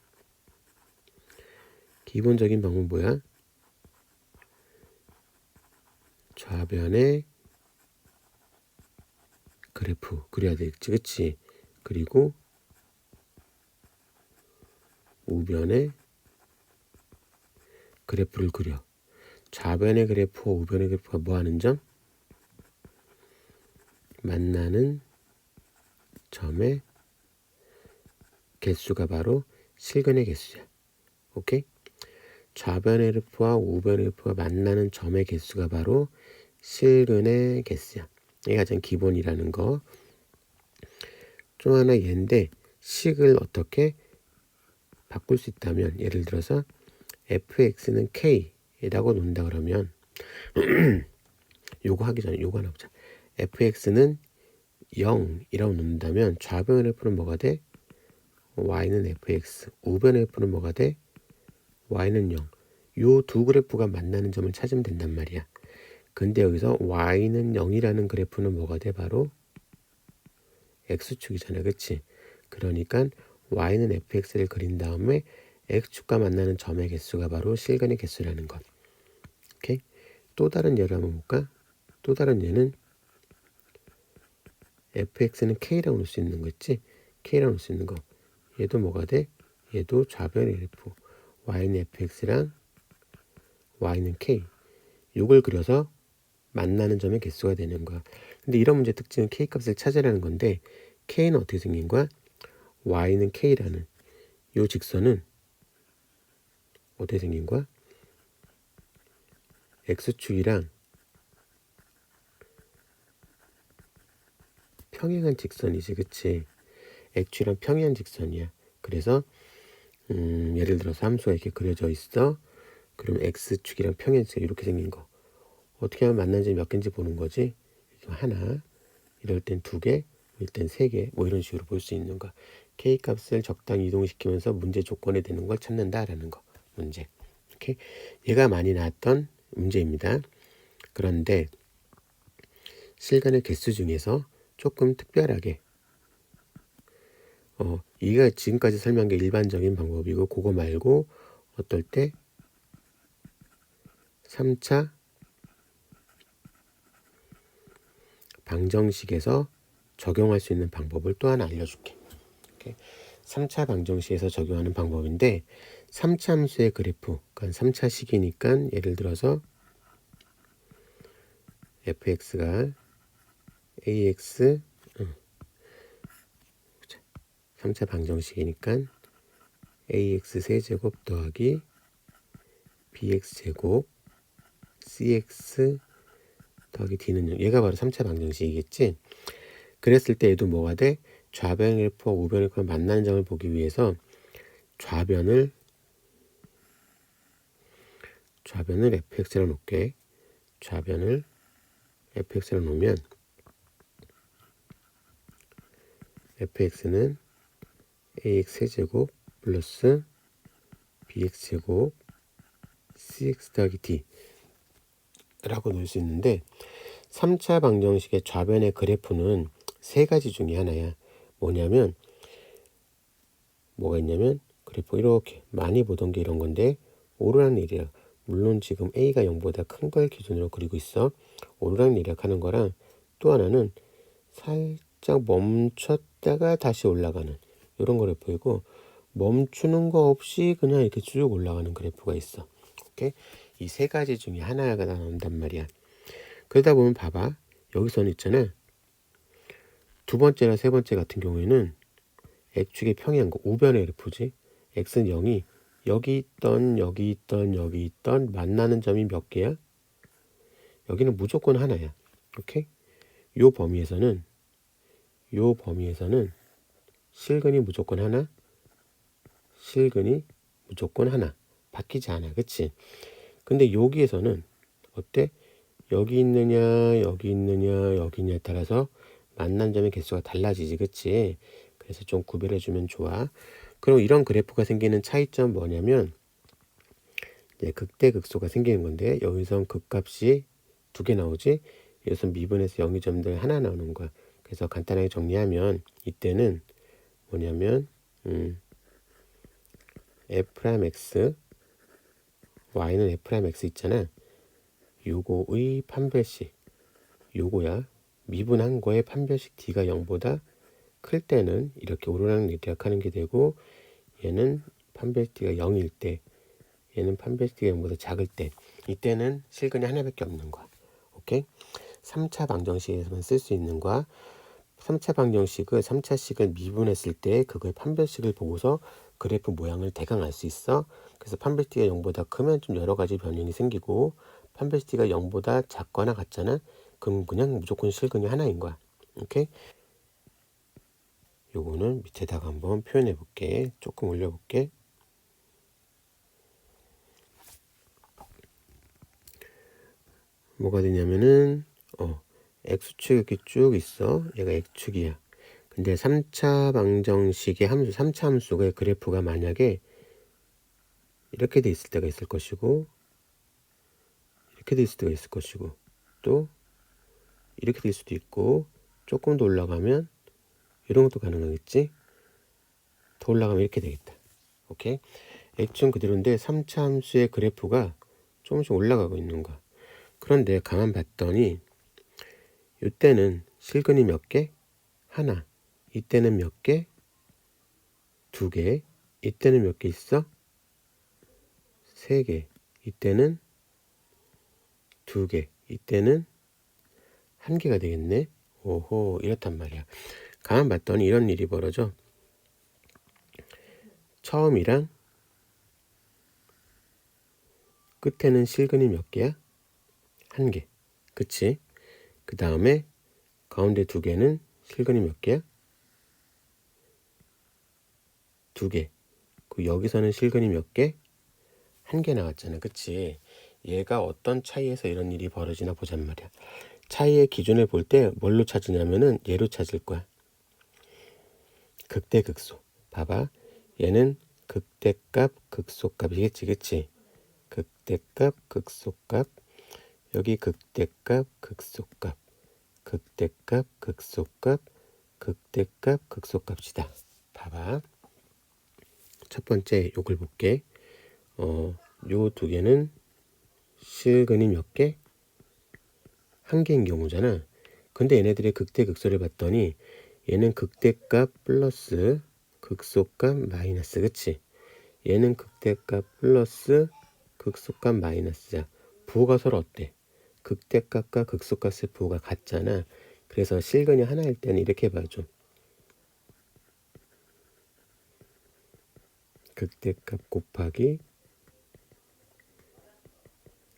기본적인 방법은 뭐야? 좌변의 그래프 그려야 되겠지, 그치? 그리고 우변의 그래프를 그려. 좌변의 그래프와 우변의 그래프가 뭐 하는 점? 만나는 점의 개수가 바로 실근의 개수야. 오케이? 좌변의 그래프와 우변의 그래프가 만나는 점의 개수가 바로 실근의 개수야. 이게 가장 기본이라는 거. 좀 하나 얘인데 식을 어떻게 바꿀 수 있다면, 예를 들어서 fx는 k라고 놓는다 그러면 요거 하기 전에 요거 하나 보자. fx는 0이라고 놓는다면 좌변 f는 뭐가 돼? y는 fx. 우변 f는 뭐가 돼? y는 0. 요 두 그래프가 만나는 점을 찾으면 된단 말이야. 근데 여기서 y는 0이라는 그래프는 뭐가 돼? 바로 x축이잖아, 그치? 그러니까 y는 fx를 그린 다음에 x축과 만나는 점의 개수가 바로 실근의 개수라는 것. 오케이? 또 다른 예를 한번 볼까? 또 다른 예는 fx는 k라고 놓을 수 있는 거 있지? k라고 놓을 수 있는 거. 얘도 뭐가 돼? 얘도 좌변의 그래프. y는 fx랑 y는 k. 요걸 그려서 만나는 점의 개수가 되는 거야. 근데 이런 문제 특징은 k 값을 찾으라는 건데, k는 어떻게 생긴 거야? y는 k라는 요 직선은 어떻게 생긴 거야? x축이랑 평행한 직선이지, 그치? x축이랑 평행한 직선이야. 그래서 예를 들어서 함수가 이렇게 그려져 있어. 그럼 x축이랑 평행한 직선 이렇게 생긴 거. 어떻게 하면 만난 점이 몇 개인지 보는 거지. 이거 하나, 이럴 땐 두 개, 이럴 땐 세 개, 뭐 이런 식으로 볼 수 있는 거. k 값을 적당히 이동시키면서 문제 조건에 되는 걸 찾는다라는 거. 문제. 오케이? 얘가 많이 나왔던 문제입니다. 그런데 실간의 개수 중에서 조금 특별하게 이가 지금까지 설명한 게 일반적인 방법이고, 그거 말고 어떨 때 3차 방정식에서 적용할 수 있는 방법을 또 하나 알려줄게. 오케이? 3차 방정식에서 적용하는 방법인데, 3차 함수의 그래프, 그러니까 3차 식이니까 예를 들어서 fx가 ax 3차 방정식이니까 ax 세제곱 더하기 bx제곱 cx 더하기 d는 0. 얘가 바로 3차 방정식이겠지. 그랬을 때 얘도 뭐가 돼? 좌변 그래프와 우변 그래프가 만나는 점을 보기 위해서 좌변을 fx로 놓게. 좌변을 fx로 놓으면 fx는 ax 세제곱 플러스 bx제곱 cx 더하기 d 라고 놓을 수 있는데, 3차 방정식의 좌변의 그래프는 세 가지 중에 하나야. 뭐냐면, 뭐가 있냐면, 그래프 이렇게 많이 보던 게 이런 건데, 오르락내리락. 물론 지금 a가 0보다 큰 걸 기준으로 그리고 있어. 오르락내리락 하는 거랑, 또 하나는 살짝 멈췄다가 다시 올라가는 이런 그래프이고, 멈추는 거 없이 그냥 이렇게 쭉 올라가는 그래프가 있어. 오케이? 이 세 가지 중에 하나가 나온단 말이야. 그러다 보면 봐봐. 여기서는 있잖아. 두 번째나 세 번째 같은 경우에는 x축의 평행한 거, 우변의 그래프지. x는 0이 여기 있던 여기 있던 여기 있던 만나는 점이 몇 개야? 여기는 무조건 하나야. 오케이? 요 범위에서는 실근이 무조건 하나, 실근이 무조건 하나. 바뀌지 않아. 그치? 근데 여기에서는 어때? 여기 있느냐 여기 있느냐 여기 있냐에 따라서 만난 점의 개수가 달라지지, 그치? 그래서 좀 구별해 주면 좋아. 그럼 이런 그래프가 생기는 차이점 뭐냐면, 이제 극대극소가 생기는 건데, 여기선 극값이 두 개 나오지, 여기서 미분에서 0이 점들 하나 나오는 거야. 그래서 간단하게 정리하면 이때는 뭐냐면 F'X Y는 F'X 있잖아. 요거의 판별식 요거야. 미분한 거의 판별식 D가 0보다 클 때는 이렇게 오르락내리락 하는 게 되고, 얘는 판별식 D가 0일 때, 얘는 판별식 D가 0보다 작을 때, 이때는 실근이 하나밖에 없는 거야. 오케이? 3차 방정식에서만 쓸 수 있는 거야. 3차 방정식을 3차식을 미분했을 때 그거의 판별식을 보고서 그래프 모양을 대강 알 수 있어. 그래서 판별식 D가 0보다 크면 좀 여러 가지 변형이 생기고, 판별식 D가 0보다 작거나 같잖아. 그럼 그냥 무조건 실근이 하나인 거야. 오케이? 요거는 밑에다가 한번 표현해 볼게. 조금 올려 볼게. 뭐가 되냐면은 x축 이렇게 쭉 있어. 얘가 x축이야. 근데 3차 방정식의 함수, 3차 함수의 그래프가 만약에 이렇게 돼 있을 때가 있을 것이고, 이렇게 돼 있을 때가 있을 것이고, 또 이렇게 될 수도 있고, 조금 더 올라가면 이런 것도 가능하겠지. 더 올라가면 이렇게 되겠다. 오케이? x축은 그대로인데 3차 함수의 그래프가 조금씩 올라가고 있는 거야. 그런데 가만 봤더니 이때는 실근이 몇 개? 하나. 이때는 몇 개? 두 개. 이때는 몇 개 있어? 세 개. 이때는 두 개. 이때는 한 개가 되겠네. 오호, 이렇단 말이야. 가만 봤더니 이런 일이 벌어져. 처음이랑 끝에는 실근이 몇 개야? 한 개. 그치? 그 다음에 가운데 두 개는 실근이 몇 개야? 두 개. 그 여기서는 실근이 몇 개? 한 개 나왔잖아. 그치? 얘가 어떤 차이에서 이런 일이 벌어지나 보잔 말이야. 차이의 기준을 볼 때 뭘로 찾으냐면은 얘로 찾을 거야. 극대극소. 봐봐. 얘는 극대값, 극소값이겠지. 그치? 극대값, 극소값. 여기 극대값, 극소값. 극대값, 극소값. 극대값, 극소값이다. 봐봐. 첫 번째 요걸 볼게. 요 두 개는 실근이 몇 개? 한 개인 경우잖아. 근데 얘네들의 극대극소를 봤더니 얘는 극대값 플러스 극소값 마이너스. 그치? 얘는 극대값 플러스 극소값 마이너스야. 부호가 서로 어때? 극대값과 극소값의 부호가 같잖아. 그래서 실근이 하나일 때는 이렇게 봐줘. 극대값 곱하기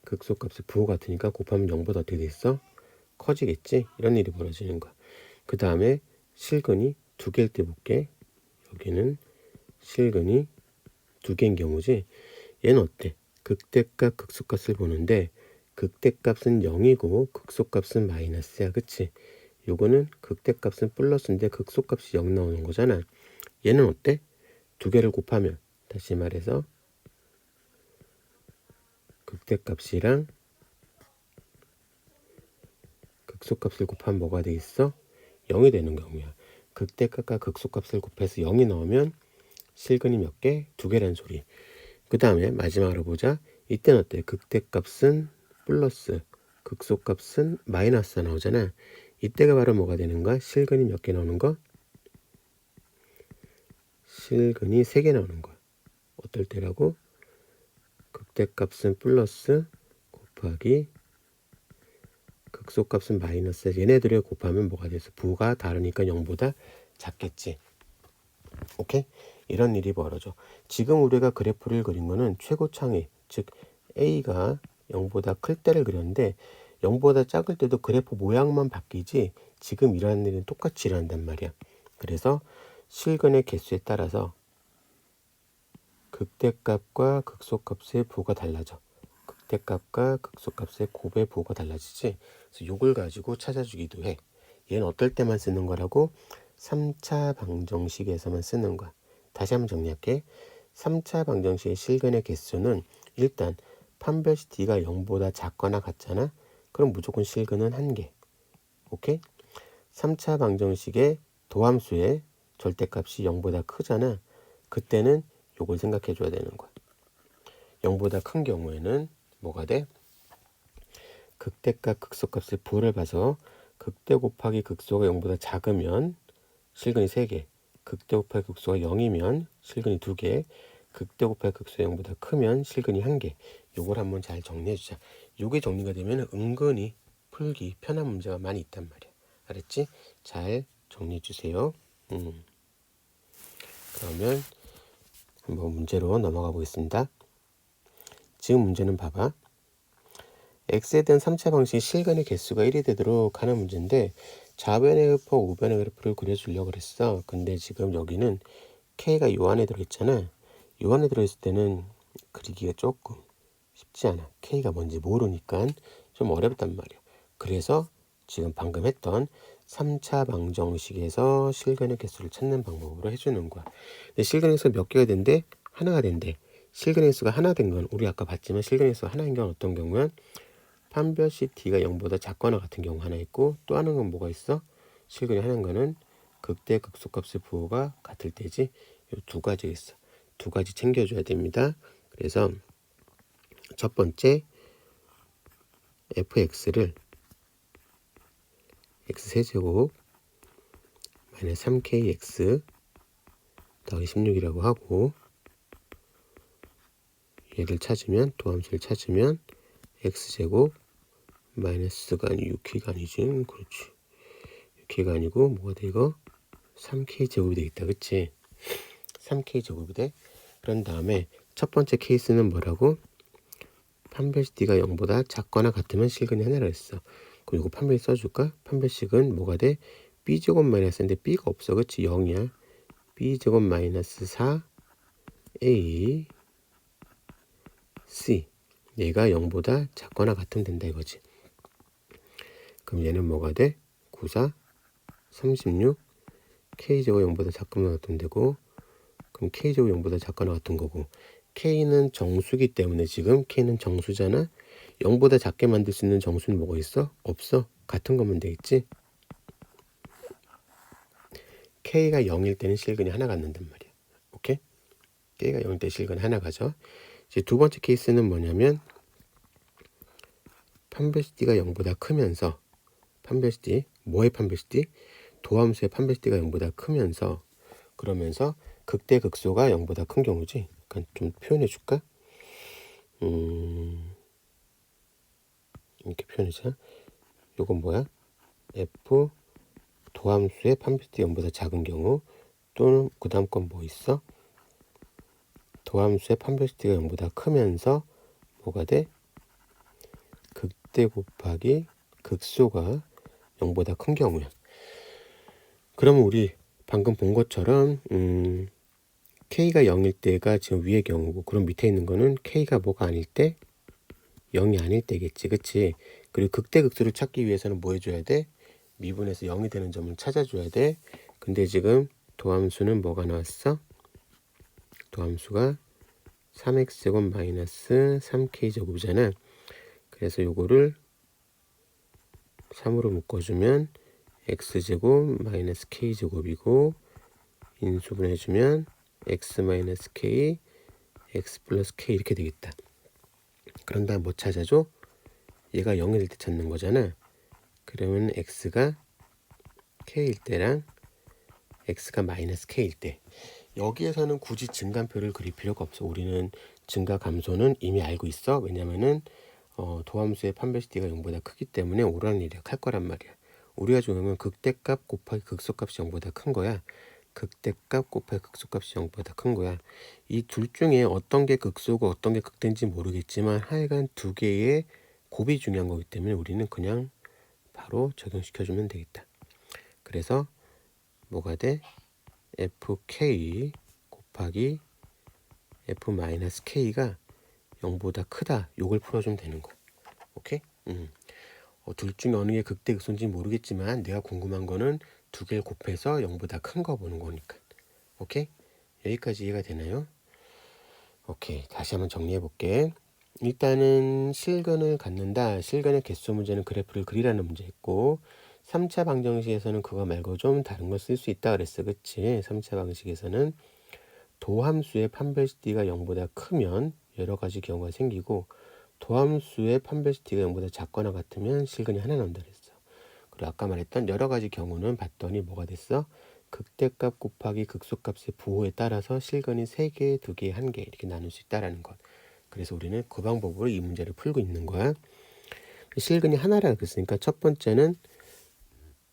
극소값의 부호 같으니까 곱하면 0보다 어떻게 돼 있어? 커지겠지? 이런 일이 벌어지는 거야. 그 다음에 실근이 두 개일 때 볼게. 여기는 실근이 두 개인 경우지. 얘는 어때? 극대값 극소값을 보는데 극대값은 0이고 극소값은 마이너스야. 그치? 요거는 극대값은 플러스인데 극소값이 0 나오는 거잖아. 얘는 어때? 두 개를 곱하면, 다시 말해서 극대값이랑 극소값을 곱하면 뭐가 되겠어? 0이 되는 경우야. 극대값과 극소값을 곱해서 0이 나오면 실근이 몇 개? 두 개란 소리. 그 다음에 마지막으로 보자. 이때는 어때? 극대값은 플러스, 극소값은 마이너스 나오잖아. 이때가 바로 뭐가 되는 거야? 실근이 몇 개 나오는 거? 실근이 3개 나오는 거야. 어떨 때라고? 극대값은 플러스 곱하기 극소값은 마이너스. 얘네들을 곱하면 뭐가 돼서 부가 다르니까 0보다 작겠지. 오케이? 이런 일이 벌어져. 지금 우리가 그래프를 그린 거는 최고창의, 즉 A가 0보다 클 때를 그렸는데 0보다 작을 때도 그래프 모양만 바뀌지 지금 일어나는 일은 똑같이 일어난단 말이야. 그래서 실근의 개수에 따라서 극대값과 극소값의 부호가 달라져. 극대값과 극소값의 곱의 부호가 달라지지. 그래서 이걸 가지고 찾아주기도 해. 얘는 어떨 때만 쓰는 거라고? 3차 방정식에서만 쓰는 거야. 다시 한번 정리할게. 3차 방정식의 실근의 개수는 일단 판별식 D가 0보다 작거나 같잖아. 그럼 무조건 실근은 1개. 오케이? 3차 방정식의 도함수의 절대값이 0보다 크잖아. 그때는 요걸 생각해 줘야 되는 거야. 0보다 큰 경우에는 뭐가 돼? 극대값 극소값의 부호를 봐서 극대 곱하기 극소가 0보다 작으면 실근이 3개, 극대 곱하기 극소가 0이면 실근이 2개, 극대 곱하기 극소가 0보다 크면 실근이 1개. 요걸 한번 잘 정리해 주자. 요게 정리가 되면 은근히 풀기 편한 문제가 많이 있단 말이야. 알았지? 잘 정리해 주세요. 그러면 한번 문제로 넘어가 보겠습니다. 지금 문제는 봐봐. x에 대한 3차 방식 실근의 개수가 1이 되도록 하는 문제인데 좌변의 그래프와 우변의 그래프를 그려주려고 그랬어. 근데 지금 여기는 k가 요 안에 들어있잖아. 요 안에 들어있을 때는 그리기가 조금 쉽지 않아. k가 뭔지 모르니까 좀 어렵단 말이야. 그래서 지금 방금 했던 3차 방정식에서 실근의 개수를 찾는 방법으로 해주는 거야. 근데 실근의 개수가 몇 개가 된대? 하나가 된대. 실근의 개수가 하나 된 건 우리 아까 봤지만 실근의 개수가 하나인 건 어떤 경우야? 판별시 t가 0보다 작거나 같은 경우 하나 있고, 또 하나는 건 뭐가 있어? 실근이 하는 거는 극대 극소값의 부호가 같을 때지. 이 두 가지 있어. 두 가지 챙겨줘야 됩니다. 그래서 첫 번째 fx를 x세제곱 마이너스 3kx 더하기 16이라고 하고, 얘를 찾으면, 도함수를 찾으면 x제곱 마이너스가 아니 6k가 아니지. 그렇지. 6k가 아니고 뭐가 돼 이거? 3k 제곱이 되겠다. 그치? 3k 제곱이 돼. 그런 다음에 첫 번째 케이스는 뭐라고? 판별식가 0보다 작거나 같으면 실근이 하나라 했어. 그럼 이거 판별식 써줄까? 판별식은 뭐가 돼? b제곱 마이너스인데 b가 없어. 그치? 0이야. b제곱 마이너스 4a c, 얘가 0보다 작거나 같으면 된다 이거지. 그럼 얘는 뭐가 돼? 9, 4, 36, k제곱 0보다 작거나 같으면 되고, 그럼 k제곱 0보다 작거나 같은 거고, k는 정수기 때문에 지금 k는 정수잖아. 0보다 작게 만들 수 있는 정수는 뭐가 있어? 없어. 같은 것만 되겠지. k가 0일 때는 실근이 하나 갖는단 말이야. 오케이? k가 0일 때 실근이 하나 가죠. 이제 두 번째 케이스는 뭐냐면 판별시티가 0보다 크면서, 판별시티 뭐의 판별시티? 도함수의 판별시티가 0보다 크면서, 그러면서 극대 극소가 0보다 큰 경우지. 그러니까 좀 표현해 줄까? 이렇게 표현해서 요건 뭐야? f 도함수의 판별시티 0보다 작은 경우, 또는 그 다음 건 뭐 있어? 도함수의 판별시티가 0보다 크면서 뭐가 돼? 극대 곱하기 극소가 0보다 큰 경우야. 그러면 우리 방금 본 것처럼 k가 0일 때가 지금 위의 경우고, 그럼 밑에 있는 거는 k가 뭐가 아닐 때? 0이 아닐 때겠지. 그치? 그리고 극대 극소를 찾기 위해서는 뭐 해줘야 돼? 미분에서 0이 되는 점을 찾아줘야 돼. 근데 지금 도함수는 뭐가 나왔어? 도함수가 3x제곱 마이너스 3k제곱이잖아. 그래서 요거를 3으로 묶어주면 x제곱 마이너스 k제곱이고, 인수분해주면 x 마이너스 k, x 플러스 k 이렇게 되겠다. 그런 다음 뭐 찾아줘? 얘가 0일 때 찾는 거잖아. 그러면 x가 k일 때랑 x가 마이너스 k일 때, 여기에서는 굳이 증가표를 그릴 필요가 없어. 우리는 증가 감소는 이미 알고 있어. 왜냐면은 도함수의 판별시티가 0보다 크기 때문에 오락내리락 할 거란 말이야. 우리가 중요한 극대값 곱하기 극소값이 0보다 큰 거야. 극대값 곱하기 극소값이 0보다 큰 거야. 이 둘 중에 어떤 게 극소고 어떤 게 극대인지 모르겠지만 하여간 두 개의 곱이 중요한 거기 때문에 우리는 그냥 바로 적용시켜주면 되겠다. 그래서 뭐가 돼? fk 곱하기 f-k가 0보다 크다. 요걸 풀어주면 되는 거야. 오케이? 둘 중에 어느 게 극대 극소인지 모르겠지만 내가 궁금한 거는 두 개를 곱해서 0보다 큰 거 보는 거니까. 오케이? 여기까지 이해가 되나요? 오케이. 다시 한번 정리해 볼게. 일단은 실근을 갖는다. 실근의 개수 문제는 그래프를 그리라는 문제였고, 3차 방정식에서는 그거 말고 좀 다른 거 쓸 수 있다 그랬어. 그치? 3차 방식에서는 도함수의 판별시티가 0보다 크면 여러 가지 경우가 생기고 도함수의 판별시티가 0보다 작거나 같으면 실근이 하나 나온다 그랬어. 그리고 아까 말했던 여러 가지 경우는 봤더니 뭐가 됐어? 극대값 곱하기 극소값의 부호에 따라서 실근이 3개, 2개, 1개 이렇게 나눌 수 있다라는 것. 그래서 우리는 그 방법으로 이 문제를 풀고 있는 거야. 실근이 하나라고 했으니까 첫 번째는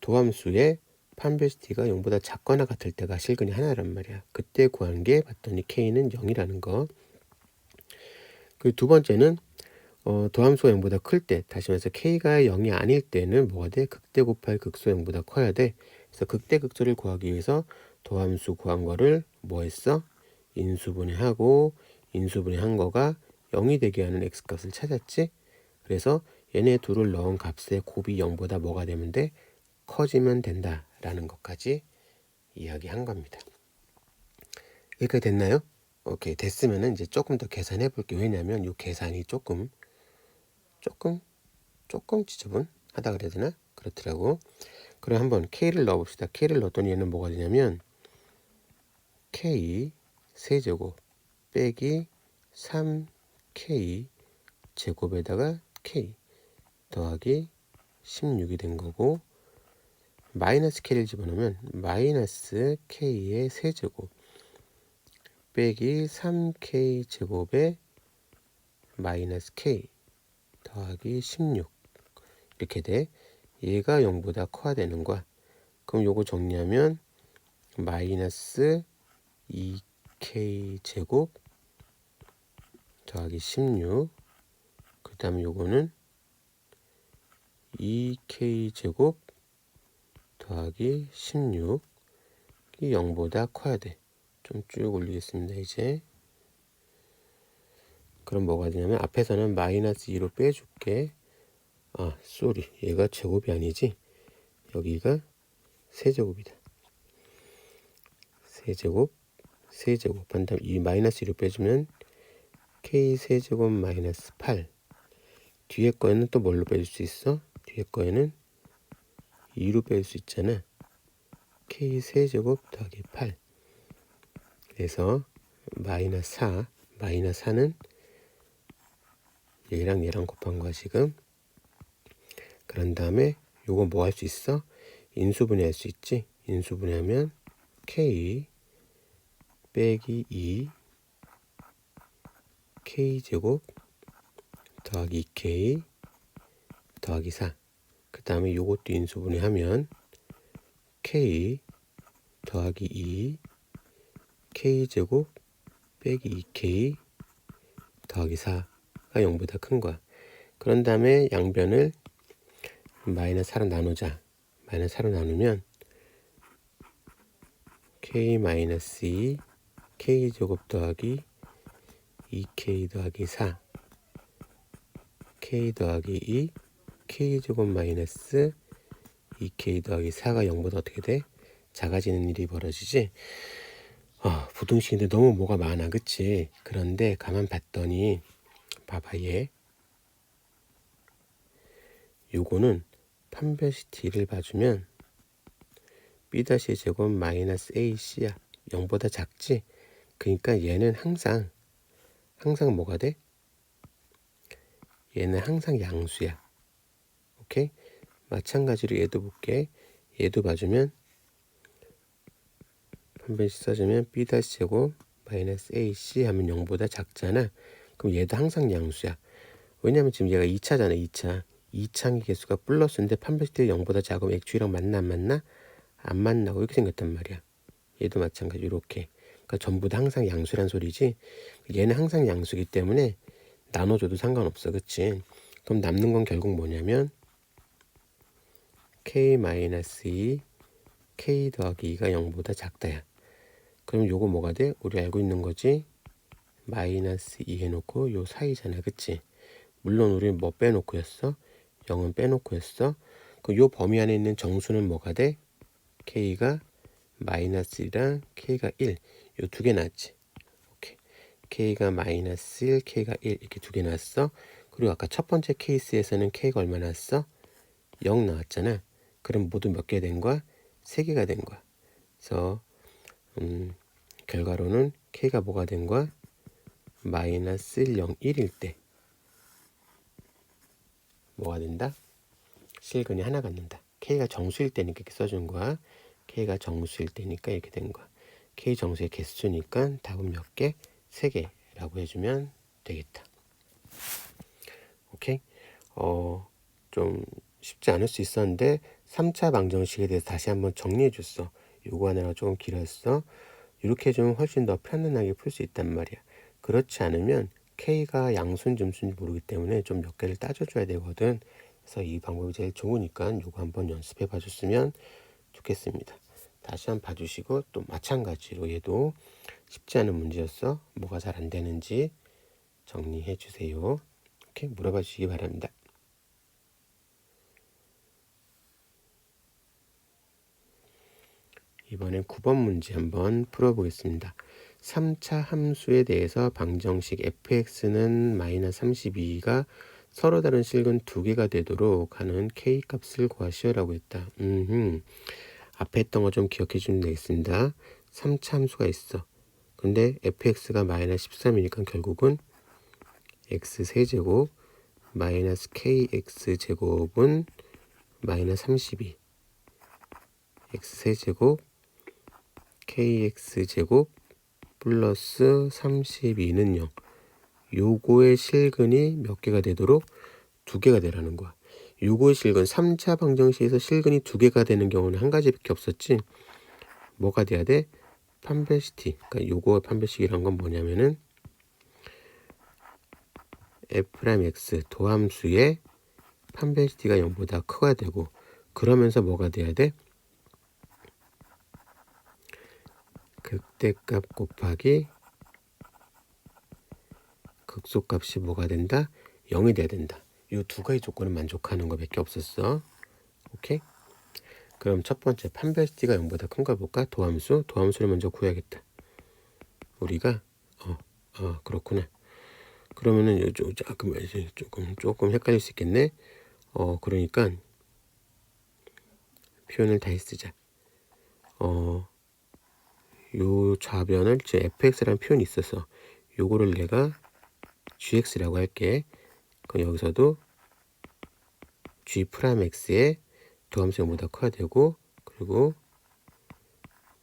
도함수의 판별시티가 0보다 작거나 같을 때가 실근이 하나란 말이야. 그때 구한 게 봤더니 K는 0이라는 거. 그리고 두 번째는 도함수가 0보다 클 때, 다시 말해서 K가 0이 아닐 때는 뭐가 돼? 극대 곱하기 극소 0보다 커야 돼. 그래서 극대 극소를 구하기 위해서 도함수 구한 거를 뭐 했어? 인수분해하고 인수분해한 거가 0이 되게 하는 x값을 찾았지? 그래서 얘네 둘을 넣은 값의 곱이 0보다 뭐가 되면 돼? 커지면 된다라는 것까지 이야기한 겁니다. 여기까지 됐나요? 오케이, 됐으면은 이제 조금 더 계산해 볼게요. 왜냐면 이 계산이 조금 지저분하다 그래야 되나? 그렇더라고. 그럼 한번 K를 넣어봅시다. K를 넣었더니 얘는 뭐가 되냐면 K 세제곱 빼기 3K 제곱에다가 K 더하기 16이 된 거고, 마이너스 K를 집어넣으면 마이너스 K의 세제곱 빼기 3K 제곱에 마이너스 K 더하기 16 이렇게 돼. 얘가 0보다 커야 되는 거야. 그럼 요거 정리하면 마이너스 2K 제곱 더하기 16, 그 다음에 요거는 2K 제곱 더하기 16이 0보다 커야 돼. 좀 쭉 올리겠습니다. 이제 그럼 뭐가 되냐면 앞에서는 마이너스 2로 빼줄게. 아, 쏘리, 얘가 제곱이 아니지. 여기가 세제곱이다. 세제곱 한 다음 이 마이너스 2로 빼주면 K 세제곱 마이너스 8. 뒤에 거에는 또 뭘로 빼줄 수 있어? 뒤에 거에는 2로 뺄 수 있잖아. K 세제곱 더하기 8. 그래서 마이너스 4. 마이너스 4는 얘랑 얘랑 곱한 거야 지금. 그런 다음에 요거 뭐 할 수 있어? 인수분해 할 수 있지. 인수분해하면 K 빼기 2 K제곱 더하기 2K 더하기 4. 그 다음에 요것도 인수분해하면 K 더하기 2 K제곱 빼기 2K 더하기 4가 0보다 큰 거야. 그런 다음에 양변을 마이너스 4로 나누자. 마이너스 4로 나누면 K 마이너스 2 K제곱 더하기 2K 더하기 4 K 더하기 2 K제곱 마이너스 2K 더하기 4가 0보다 어떻게 돼? 작아지는 일이 벌어지지. 부등식인데 너무 뭐가 많아, 그치? 그런데 가만 봤더니 봐봐, 얘 요거는 판별시티를 봐주면 B-제곱 마이너스 AC야. 0보다 작지? 그러니까 얘는 항상 뭐가 돼? 얘는 항상 양수야. 오케이? 마찬가지로 얘도 볼게. 얘도 봐주면 판별식 써주면 B-제곱 마이너스 AC 하면 0보다 작잖아. 그럼 얘도 항상 양수야. 왜냐면 지금 얘가 2차잖아. 2차. 2차의 개수가 플러스인데 판별식 때 0보다 작으면 액추이랑 맞나 안 맞나? 안 만나고 이렇게 생겼단 말이야. 얘도 마찬가지 이렇게. 그러니까 전부 다 항상 양수란 소리지. 얘는 항상 양수기 때문에 나눠줘도 상관없어. 그치? 그럼 남는 건 결국 뭐냐면 K-2 K 더하기 2가 0보다 작다야. 그럼 요거 뭐가 돼? 우리 알고 있는 거지? 마이너스 2 해놓고 요 사이잖아. 그치? 물론 우리는 뭐 빼놓고 였어? 0은 빼놓고 였어. 그 요 범위 안에 있는 정수는 뭐가 돼? K가 마이너스 1이랑 K가 1. 요 두 개 나왔지. 오케이. K가 마이너스 1, K가 1 이렇게 두 개 나왔어. 그리고 아까 첫 번째 케이스에서는 K가 얼마 나왔어? 0 나왔잖아. 그럼 모두 몇 개 된 거야? 3개가 된 거야. 그래서 결과로는 K가 뭐가 된 거야? 마이너스 1, 0, 1일 때 뭐가 된다? 실근이 하나 갖는다. K가 정수일 때니까 이렇게 써준 거야. K가 정수일 때니까 이렇게 된 거야. K 정수의 개수니까 답은 몇 개? 3개라고 해주면 되겠다. 오케이? 좀 쉽지 않을 수 있었는데 3차 방정식에 대해서 다시 한번 정리해 줬어. 요거 하나가 조금 길었어. 이렇게 해주면 훨씬 더 편안하게 풀 수 있단 말이야. 그렇지 않으면 K가 양수인지 음수인지 모르기 때문에 좀 몇 개를 따져줘야 되거든. 그래서 이 방법이 제일 좋으니까 요거 한번 연습해 봐줬으면 좋겠습니다. 다시 한번 봐주시고 또 마찬가지로 얘도 쉽지 않은 문제였어. 뭐가 잘 안 되는지 정리해 주세요. 이렇게 물어봐 주시기 바랍니다. 이번엔 9번 문제 한번 풀어보겠습니다. 3차 함수에 대해서 방정식 fx는 마이너스 32가 서로 다른 실근 2개가 되도록 하는 k값을 구하시오라고 했다. 앞에 했던 거 좀 기억해 주면 되겠습니다. 3차 함수가 있어. 근데 fx가 마이너스 13이니까 결국은 x세제곱 마이너스 kx제곱은 마이너스 32 x세제곱 kx제곱 플러스 32는 0. 요거의 실근이 몇 개가 되도록 2개가 되라는 거야. 요거의 실근 3차 방정식에서 실근이 2개가 되는 경우는 한 가지밖에 없었지. 뭐가 돼야 돼? 판별시티. 그러니까 요거 판별식이란 건 뭐냐면은 f'x 도함수의 판별시티가 0보다 크가 되고, 그러면서 뭐가 돼야 돼? 극대값 곱하기 극소값이 뭐가 된다? 0이 돼야 된다. 이 두 가지 조건은 만족하는 거밖에 없었어. 오케이? 그럼 첫 번째 판별시티가 0보다 큰 걸 볼까? 도함수를 먼저 구해야겠다. 우리가 그렇구나. 그러면은 조금 헷갈릴 수 있겠네. 그러니까 표현을 다시 쓰자. 요 좌변을 fx라는 표현이 있어서 요거를 내가 gx라고 할게. 그럼 여기서도 g'x의 도함수 0보다 커야 되고, 그리고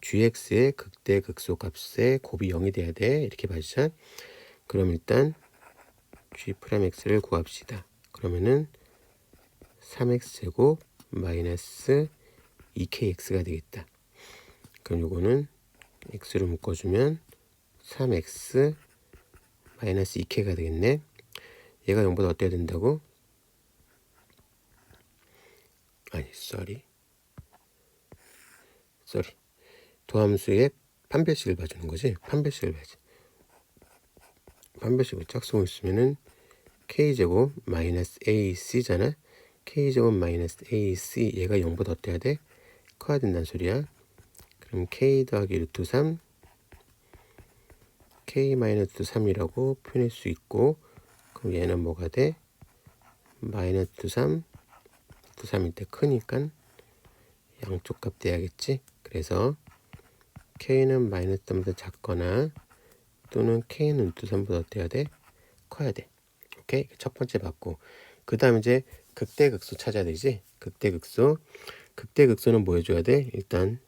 gx의 극대 극소 값의 곱이 0이 돼야 돼. 이렇게 봐주자. 그럼 일단 g'x를 구합시다. 그러면은 3x제곱 마이너스 2kx가 되겠다. 그럼 요거는 x로 묶어주면 3x 마이너스 2k가 되겠네. 얘가 0보다 어때야 된다고? 아니, 쏘리. 도함수의 판별식을 봐주는 거지. 판별식을 봐야지. 판별식을 짝수고 있으면은 k제곱 마이너스 ac잖아. k제곱 마이너스 ac 얘가 0보다 어때야 돼? 커야 된다는 소리야. 그럼 k 더하기 루트 3 k 마이너스 3이라고 표현할 수 있고, 그럼 얘는 뭐가 돼? 마이너스 3 루트 3일 때 크니까 양쪽 값 돼야겠지. 그래서 k는 마이너스 3보다 작거나 또는 k는 루트 3보다 어때야 돼? 커야 돼. 오케이? 첫 번째 받고, 그 다음 이제 극대극소 찾아야 되지. 극대극소는 뭐 해줘야 돼? 일단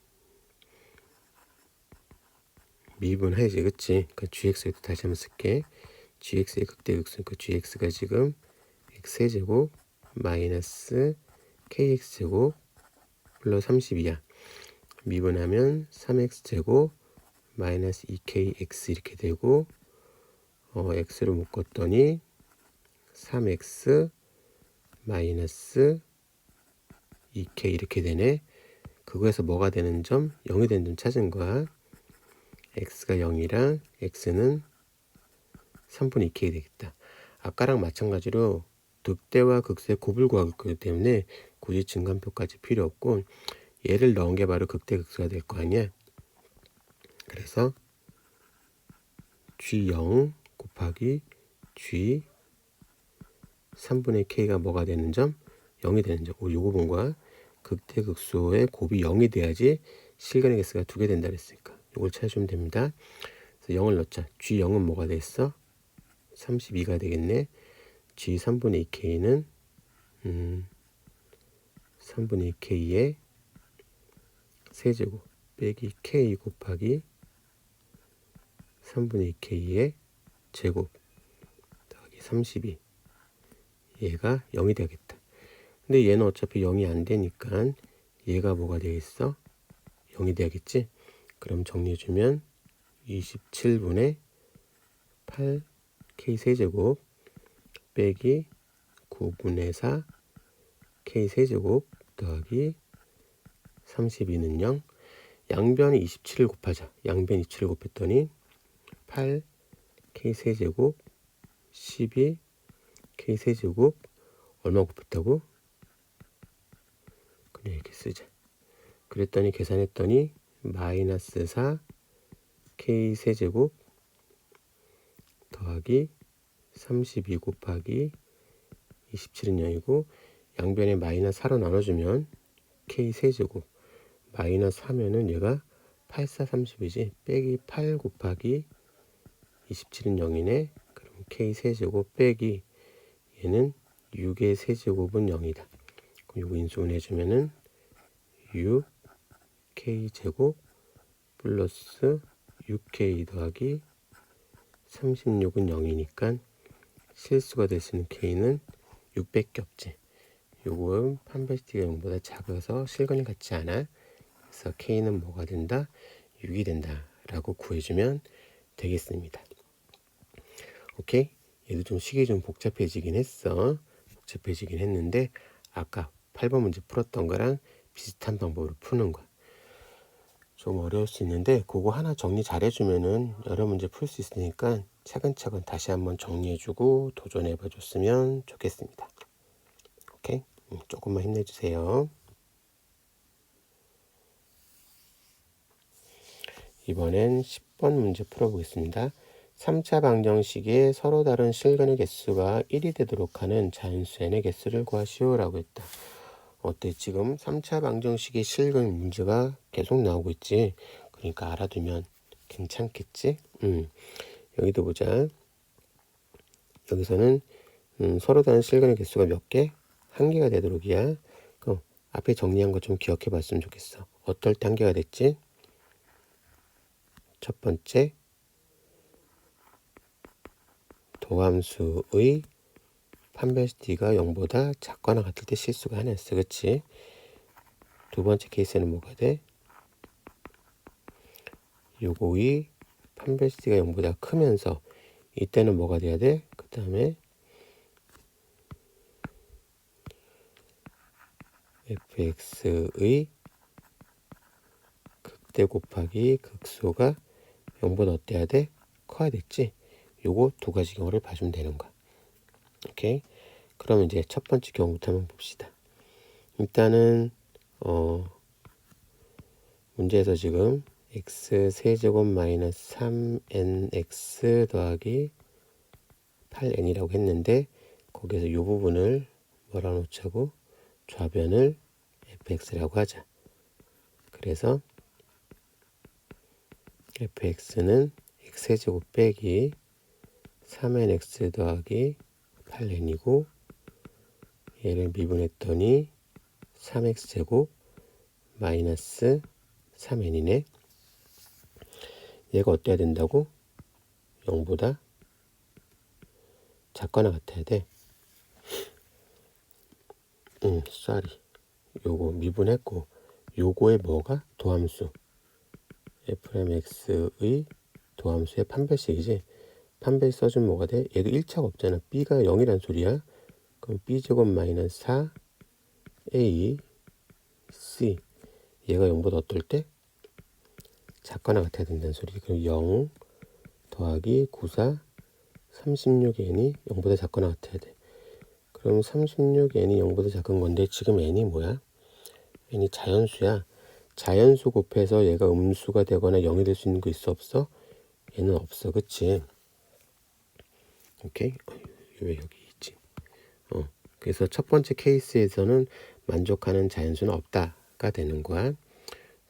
미분해야지, 그치? 그 gx를 다시 한번 쓸게. gx의 극대극소, 그 gx가 지금 x제곱 마이너스 kx제곱 플러스 32야. 미분하면 3x제곱 마이너스 2kx 이렇게 되고, x를 묶었더니 3x 마이너스 2k 이렇게 되네. 그거에서 뭐가 되는 점? 0이 되는 점 찾은 거야. x가 0이랑 x는 3분의 2k 되겠다. 아까랑 마찬가지로 극대와 극소의 곱을 구할 거기 때문에 굳이 증간표까지 필요 없고, 얘를 넣은 게 바로 극대 극소가 될 거 아니야. 그래서 g0 곱하기 g 3분의 k가 뭐가 되는 점? 0이 되는 점. 요거 본 거야. 그 극대극소의 곱이 0이 돼야지 실근의 개수가 2개 된다 그랬으니까 이걸 찾아주면 됩니다. 그래서 0을 넣자. G0은 뭐가 됐어? 32가 되겠네. G 3분의 2K는 3분의 2K의 세제곱 빼기 K 곱하기 3분의 2K의 제곱 더하기 32. 얘가 0이 되겠다. 근데 얘는 어차피 0이 안 되니까 얘가 뭐가 되겠어? 0이 되겠지? 그럼 정리해주면 27분의 8K 세제곱 빼기 9분의 4 K 세제곱 더하기 32는 0. 양변에 27을 곱하자. 양변 27을 곱했더니 8 K 세제곱 12 K 세제곱 얼마 곱했다고? 그냥 이렇게 쓰자. 그랬더니 계산했더니 마이너스 4 K 세제곱 더하기 32 곱하기 27은 0이고 양변에 마이너스 4로 나눠주면 K 세제곱 마이너스 하면은 얘가 8, 4, 30이지 빼기 8 곱하기 27은 0이네. 그럼 K 세제곱 빼기 얘는 6의 세제곱은 0이다. 그럼 이거 인수분해해주면은 6K 제곱 플러스 6K 더하기 36은 0이니까 실수가 될 수 있는 K는 600개 없지. 요건 판별식가 0보다 작아서 실근이 같지 않아. 그래서 K는 뭐가 된다? 6이 된다 라고 구해주면 되겠습니다. 오케이? 얘도 좀 식이 좀 복잡해지긴 했는데 아까 8번 문제 풀었던 거랑 비슷한 방법으로 푸는 거야. 좀 어려울 수 있는데 그거 하나 정리 잘 해주면은 여러 문제 풀 수 있으니까 차근차근 다시 한번 정리해주고 도전해봐 줬으면 좋겠습니다. 오케이? 조금만 힘내주세요. 이번엔 10번 문제 풀어보겠습니다. 3차 방정식에 서로 다른 실근의 개수가 1이 되도록 하는 자연수 n의 개수를 구하시오 라고 했다. 어때? 지금 3차 방정식의 실근 문제가 계속 나오고 있지. 그러니까 알아두면 괜찮겠지? 여기도 보자. 여기서는 서로 다른 실근의 개수가 몇 개? 1개가 되도록이야. 그럼 앞에 정리한 거 좀 기억해 봤으면 좋겠어. 어떨 때 1개가 됐지? 첫 번째, 도함수의 판별시티가 0보다 작거나 같을 때 실수가 하나였어. 그치? 두 번째 케이스는 뭐가 돼? 요거의 판별시티가 0보다 크면서 이때는 뭐가 돼야 돼? 그 다음에 fx의 극대 곱하기 극소가 0보다 어때야 돼? 커야 됐지? 요거 두 가지 경우를 봐주면 되는 거야. 오케이? 그럼 이제 첫 번째 경우부터 한번 봅시다. 일단은 문제에서 지금 x 세제곱 마이너스 3nx 더하기 8n이라고 했는데 거기서 이 부분을 뭐라 놓자고? 좌변을 fx라고 하자. 그래서 fx는 x세제곱 빼기 3nx 더하기 8n이고 얘를 미분했더니 3x제곱 마이너스 3n이네. 얘가 어때야 된다고? 0보다 작거나 같아야 돼. 쏘리. 요거 미분했고 요거의 뭐가? 도함수. f'x의 도함수의 판별식이지. 판별 써주면 뭐가 돼? 얘도 1차가 없잖아. b가 0이란 소리야. 그럼 b제곱 마이너스 4 a c 얘가 0보다 어떨 때? 작거나 같아야 된다는 소리. 그럼 0 더하기 94 36n이 0보다 작거나 같아야 돼. 그럼 36n이 0보다 작은 건데 지금 n이 뭐야? n이 자연수야. 자연수 곱해서 얘가 음수가 되거나 0이 될 수 있는 거 있어 없어? 얘는 없어. 그치? 오케이? 왜 여기 있지? 그래서 첫 번째 케이스에서는 만족하는 자연수는 없다가 되는 거야.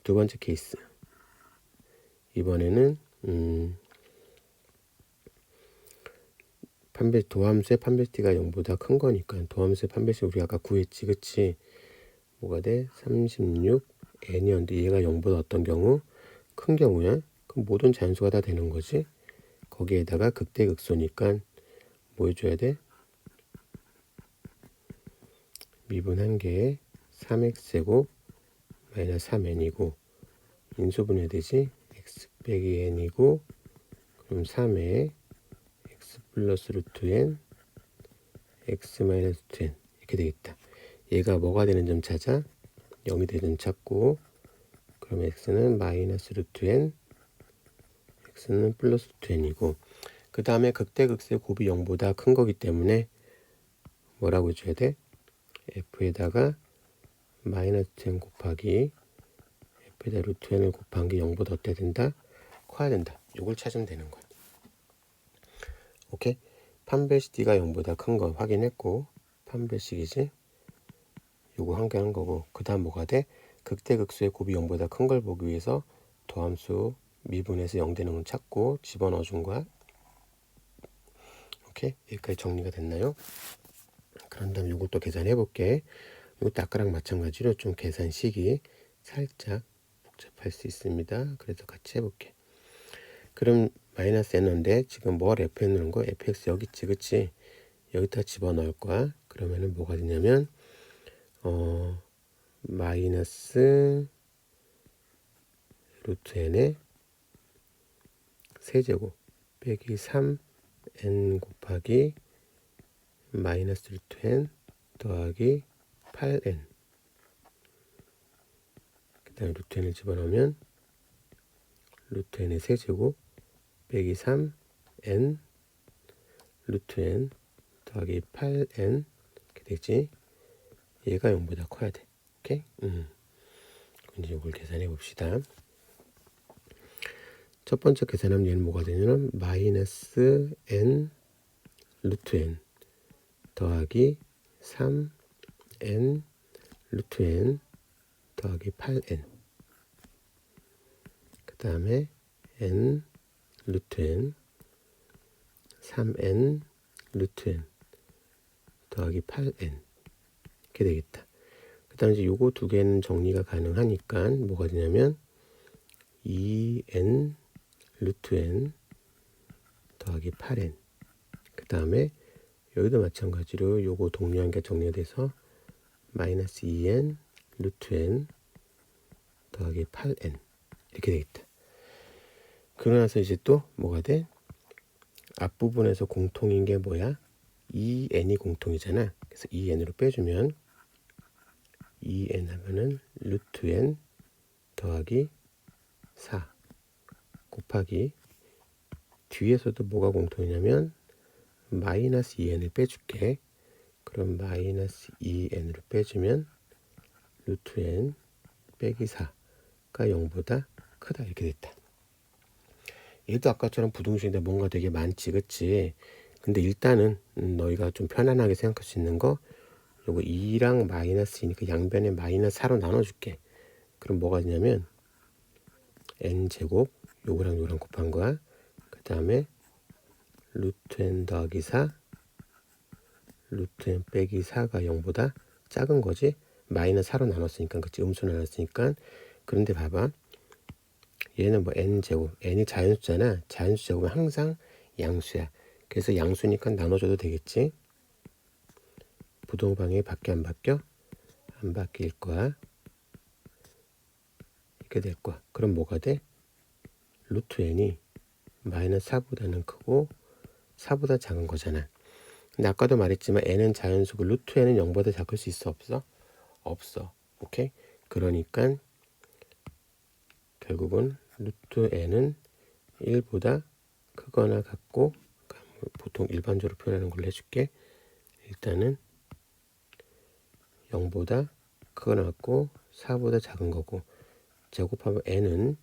두 번째 케이스. 이번에는 도함수의 판별t가 0보다 큰 거니까 도함수의 판별식 우리가 아까 구했지, 그치? 뭐가 돼? 36n이었는데 얘가 0보다 어떤 경우? 큰 경우야? 그럼 모든 자연수가 다 되는 거지? 거기에다가 극대극소니까 뭐 해줘야 돼? 미분 한 개에 3x제곱 마이너스 3n이고 인수분해 되지? x 빼기 n이고 그럼 3에 x 플러스 루트 n x 마이너스 루트 n 이렇게 되겠다. 얘가 뭐가 되는 점 찾아? 0이 되는 점 찾고 그럼 x는 마이너스 루트 n x는 플러스 루트 n이고 그 다음에 극대극소의 곱이 0보다 큰 거기 때문에 뭐라고 해줘야 돼? f에다가 마이너스 n 곱하기 f에다 루트 n을 곱한 게 0보다 어때야 된다? 커야 된다. 이걸 찾으면 되는 거야. 오케이? 판별식 d가 0보다 큰 거 확인했고 판별식이지? 요거 한개한 거고 그 다음 뭐가 돼? 극대극소의 곱이 0보다 큰 걸 보기 위해서 도함수 미분해서 0 되는 걸 찾고 집어넣어 준 거야. 오케이? 여기까지 정리가 됐나요? 그런 다음 요걸 또 계산해 볼게. 이것도 아까랑 마찬가지로 좀 계산식이 살짝 복잡할 수 있습니다. 그래서 같이 해볼게. 그럼 마이너스 n인데 지금 뭘 fn 넣은 거? fx 여기 있지, 그치? 여기다 집어넣을 거야. 그러면은 뭐가 되냐면 마이너스 루트 n의 세제곱 빼기 3n 곱하기 마이너스 루트 n 더하기 8n 그 다음에 루트 n을 집어넣으면 루트 n의 세제곱 빼기 3n 루트 n 더하기 8n 이렇게 되지. 얘가 0보다 커야 돼. 오케이? 이제 이걸 계산해 봅시다. 첫 번째 계산하면 얘는 뭐가 되냐면 마이너스 n 루트 n 더하기 3n 루트 n 더하기 8n 그 다음에 n 루트 n 3n 루트 n 더하기 8n 이렇게 되겠다. 그 다음에 이제 요거 두 개는 정리가 가능하니까 뭐가 되냐면 2n 루트 n 더하기 8n 그 다음에 여기도 마찬가지로 요거 동료한 게 정리가 돼서 마이너스 2n 루트 n 더하기 8n 이렇게 되겠다. 그러고 나서 이제 또 뭐가 돼? 앞부분에서 공통인 게 뭐야? 2n이 공통이잖아. 그래서 2n으로 빼주면 2n 하면은 루트 n 더하기 4 곱하기 뒤에서도 뭐가 공통이냐면 마이너스 2n을 빼줄게. 그럼 마이너스 2n으로 빼주면 루트 n 빼기 4가 0보다 크다 이렇게 됐다. 얘도 아까처럼 부등식인데 뭔가 되게 많지, 그치? 근데 일단은 너희가 좀 편안하게 생각할 수 있는 거 요거 2랑 마이너스이니까 양변에 마이너스 4로 나눠줄게. 그럼 뭐가 되냐면 n제곱 요거랑 요거랑 곱한 거야. 그 다음에 루트 n 더하기 4 루트 n 빼기 4가 0보다 작은 거지. 마이너스 4로 나눴으니까, 그치? 음수 나눴으니까. 그런데 봐봐. 얘는 뭐 n제곱, n이 자연수잖아. 자연수 제곱은 항상 양수야. 그래서 양수니까 나눠줘도 되겠지. 부동방이 바뀌어 안 바뀌어? 안 바뀔 거야. 이렇게 될 거야. 그럼 뭐가 돼? 루트 n이 마이너스 4보다는 크고 4보다 작은 거잖아. 근데 아까도 말했지만 n은 자연수고 루트 n은 0보다 작을 수 있어, 없어? 없어. 오케이? 그러니까 결국은 루트 n은 1보다 크거나 같고, 보통 일반적으로 표현하는 걸로 해줄게. 일단은 0보다 크거나 같고 4보다 작은 거고, 제곱하면 n은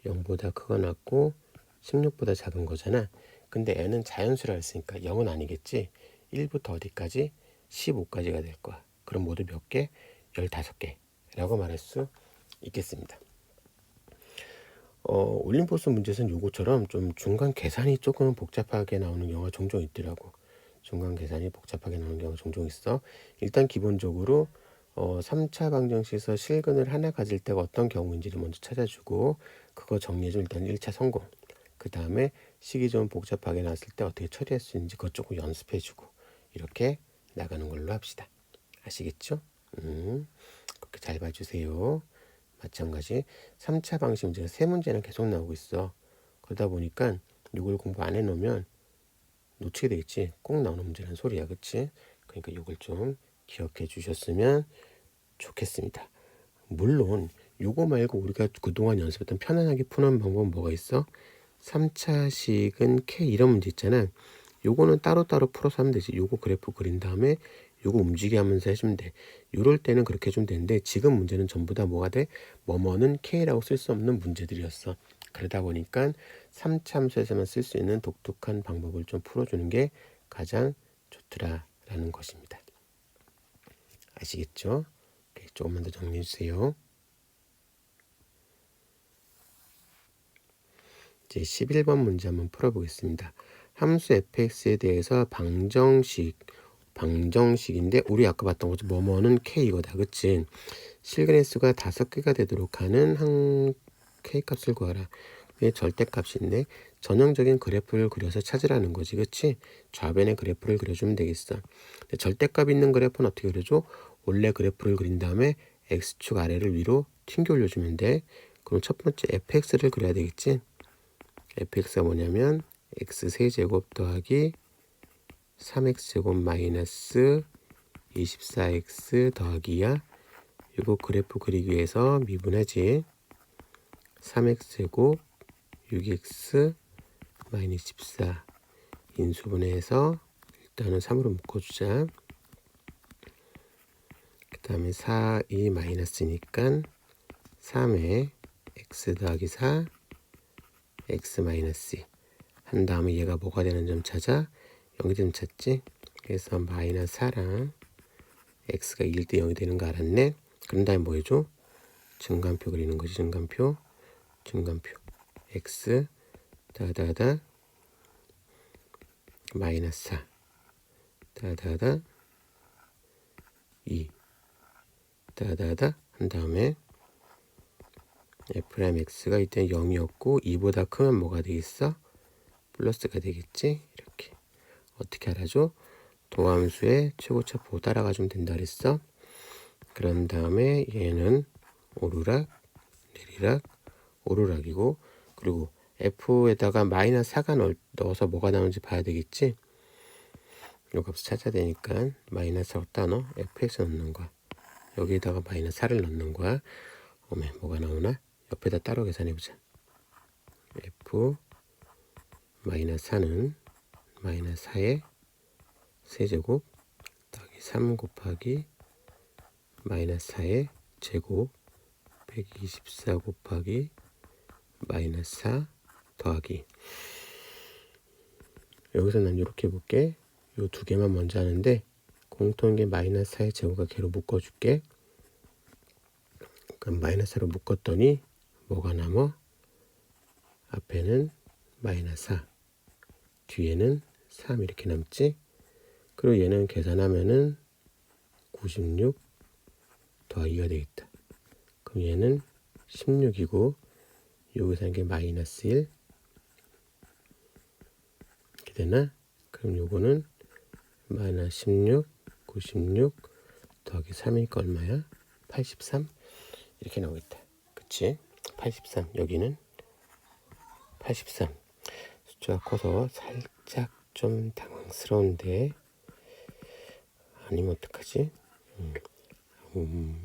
0보다 크거나 같고 16보다 작은 거잖아. 근데 n은 자연수라 했으니까 0은 아니겠지. 1부터 어디까지? 15까지가 될 거야. 그럼 모두 몇 개? 15개라고 말할 수 있겠습니다. 올림포스 문제에서는 요거처럼 좀 중간 계산이 조금 복잡하게 나오는 경우가 종종 있더라고. 중간 계산이 복잡하게 나오는 경우가 종종 있어. 일단 기본적으로 3차 방정식에서 실근을 하나 가질 때가 어떤 경우인지를 먼저 찾아주고 그거 정리해주면 일단 1차 성공. 그 다음에 식이 좀 복잡하게 나왔을 때 어떻게 처리할 수 있는지 그것 조금 연습해주고 이렇게 나가는 걸로 합시다. 아시겠죠? 그렇게 잘 봐주세요. 마찬가지 3차 방식 문제가 3문제는 계속 나오고 있어. 그러다 보니까 이걸 공부 안 해놓으면 놓치게 되겠지. 꼭 나오는 문제란 소리야. 그치? 그러니까 이걸 좀 기억해 주셨으면 좋겠습니다. 물론 요거 말고 우리가 그동안 연습했던 편안하게 푸는 방법은 뭐가 있어? 3차식은 K 이런 문제 있잖아. 요거는 따로따로 풀어서 하면 되지. 요거 그래프 그린 다음에 요거 움직여 하면서 해주면 돼. 요럴 때는 그렇게 해주면 되는데 지금 문제는 전부 다 뭐가 돼? 뭐뭐는 K라고 쓸 수 없는 문제들이었어. 그러다 보니까 3참수에서만 쓸 수 있는 독특한 방법을 좀 풀어주는 게 가장 좋더라라는 것입니다. 아시겠죠? 조금만 더 정리해 주세요. 이제 11번 문제 한번 풀어보겠습니다. 함수 fx에 대해서 방정식인데 우리 아까 봤던 거죠. 뭐뭐는 k이거다. 그치? 실근의 수가 5개가 되도록 하는 한 k값을 구하라. 이게 절대값인데 전형적인 그래프를 그려서 찾으라는 거지. 그치? 좌변의 그래프를 그려주면 되겠어. 근데 절대값 있는 그래프는 어떻게 그려줘? 원래 그래프를 그린 다음에 x축 아래를 위로 튕겨 올려주면 돼. 그럼 첫 번째 fx를 그려야 되겠지? fx가 뭐냐면 x세제곱 더하기 3x제곱 마이너스 24x 더하기야. 이거 그래프 그리기 위해서 미분하지. 3x제곱 6x 마이너스 14 인수분해해서 일단은 3으로 묶어주자. 그 다음에 4, 2 마이너스니까 3에 x 더하기 4 x 마이너스 2 한 다음에 얘가 뭐가 되는 점 찾아. 0이 되는 점 찾지. 그래서 마이너스 4랑 x가 1대 0이 되는 거 알았네. 그런 다음에 뭐 해줘? 증간표 그리는 거지. 증간표 x 다다다 마이너스 4 다다다 2 다다다 한 다음에 f'x가 이때 0이었고 2보다 크면 뭐가 되겠어? 플러스가 되겠지. 이렇게 어떻게 알아줘? 도함수의 최고차 보 따라가주면 된다 그랬어. 그런 다음에 얘는 오르락 내리락 오르락이고 그리고 f에다가 마이너스 4가 넣어서 뭐가 나오는지 봐야 되겠지. 요 값을 찾아야 되니까 마이너스 4 어디다 넣어? fx 넣는 거야. 여기에다가 마이너스 4를 넣는 거야. 오메 뭐가 나오나? 옆에다 따로 계산해보자. f 마이너스 4는 마이너스 4의 세제곱 더하기 3 곱하기 마이너스 4의 제곱 124 곱하기 마이너스 4 더하기. 여기서 난 이렇게 해볼게. 요 두 개만 먼저 하는데 공통인 게 마이너스 4의 제곱과 걔로 묶어줄게. 그럼 마이너스 4로 묶었더니 뭐가 남아? 앞에는 마이너스 4 뒤에는 3 이렇게 남지. 그리고 얘는 계산하면은 96 더하기가 되겠다. 그럼 얘는 16이고 여기서 한 게 마이너스 1 이렇게 되나? 그럼 요거는 마이너스 16 96 더하기 3이니까 얼마야? 83 이렇게 나오겠다. 그치? 83 여기는 83 숫자가 커서 살짝 좀 당황스러운데 아니면 어떡하지?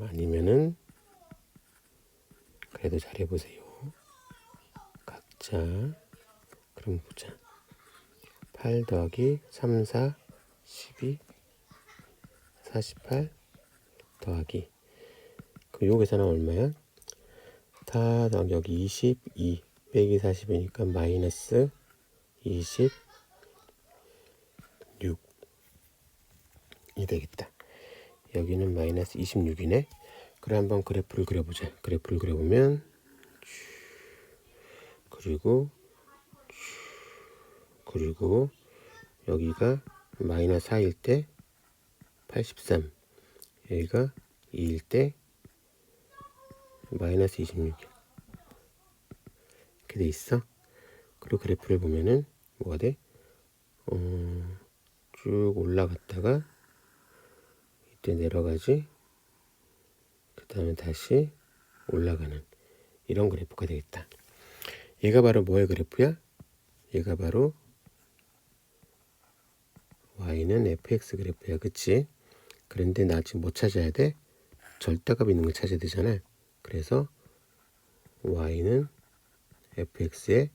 아니면은 그래도 잘해보세요. 각자 그럼 보자. 8 더하기 3, 4, 12, 48 더하기 그럼 요 계산은 얼마야? 다 더하기 여기 22 빼기 40이니까 마이너스 26이 되겠다. 여기는 마이너스 26이네. 그래 한번 그래프를 그려보자. 그래프를 그려보면 그리고 여기가 마이너스 4일 때 83, 여기가 2일 때 마이너스 26 이렇게 돼 있어. 그리고 그래프를 보면은 뭐가 돼? 쭉 올라갔다가 이때 내려가지. 그 다음에 다시 올라가는 이런 그래프가 되겠다. 얘가 바로 뭐의 그래프야? 얘가 바로 y는 fx 그래프야. 그치? 그런데 나 지금 뭐 찾아야 돼? 절대값 있는 걸 찾아야 되잖아. 그래서 y는 fx의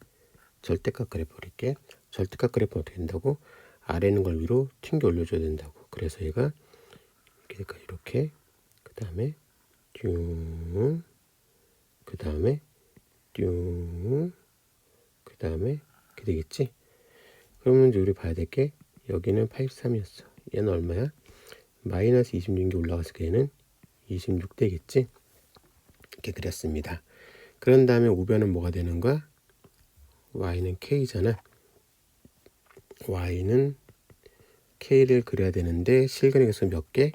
절대값 그래프 그릴게. 절대값 그래프는 어떻게 된다고? 아래 있는 걸 위로 튕겨 올려줘야 된다고. 그래서 얘가 이렇게 될까? 이렇게. 그 다음에 쭉. 그 다음에 쭉. 그 다음에 이렇게 되겠지? 그러면 이제 우리 봐야 될 게 여기는 83이었어. 얘는 얼마야? 마이너스 26이 올라갔을 때 얘는 26 되겠지? 이렇게 그렸습니다. 그런 다음에 우변은 뭐가 되는 거야? y는 k잖아. y는 k를 그려야 되는데 실근의 개수 몇 개?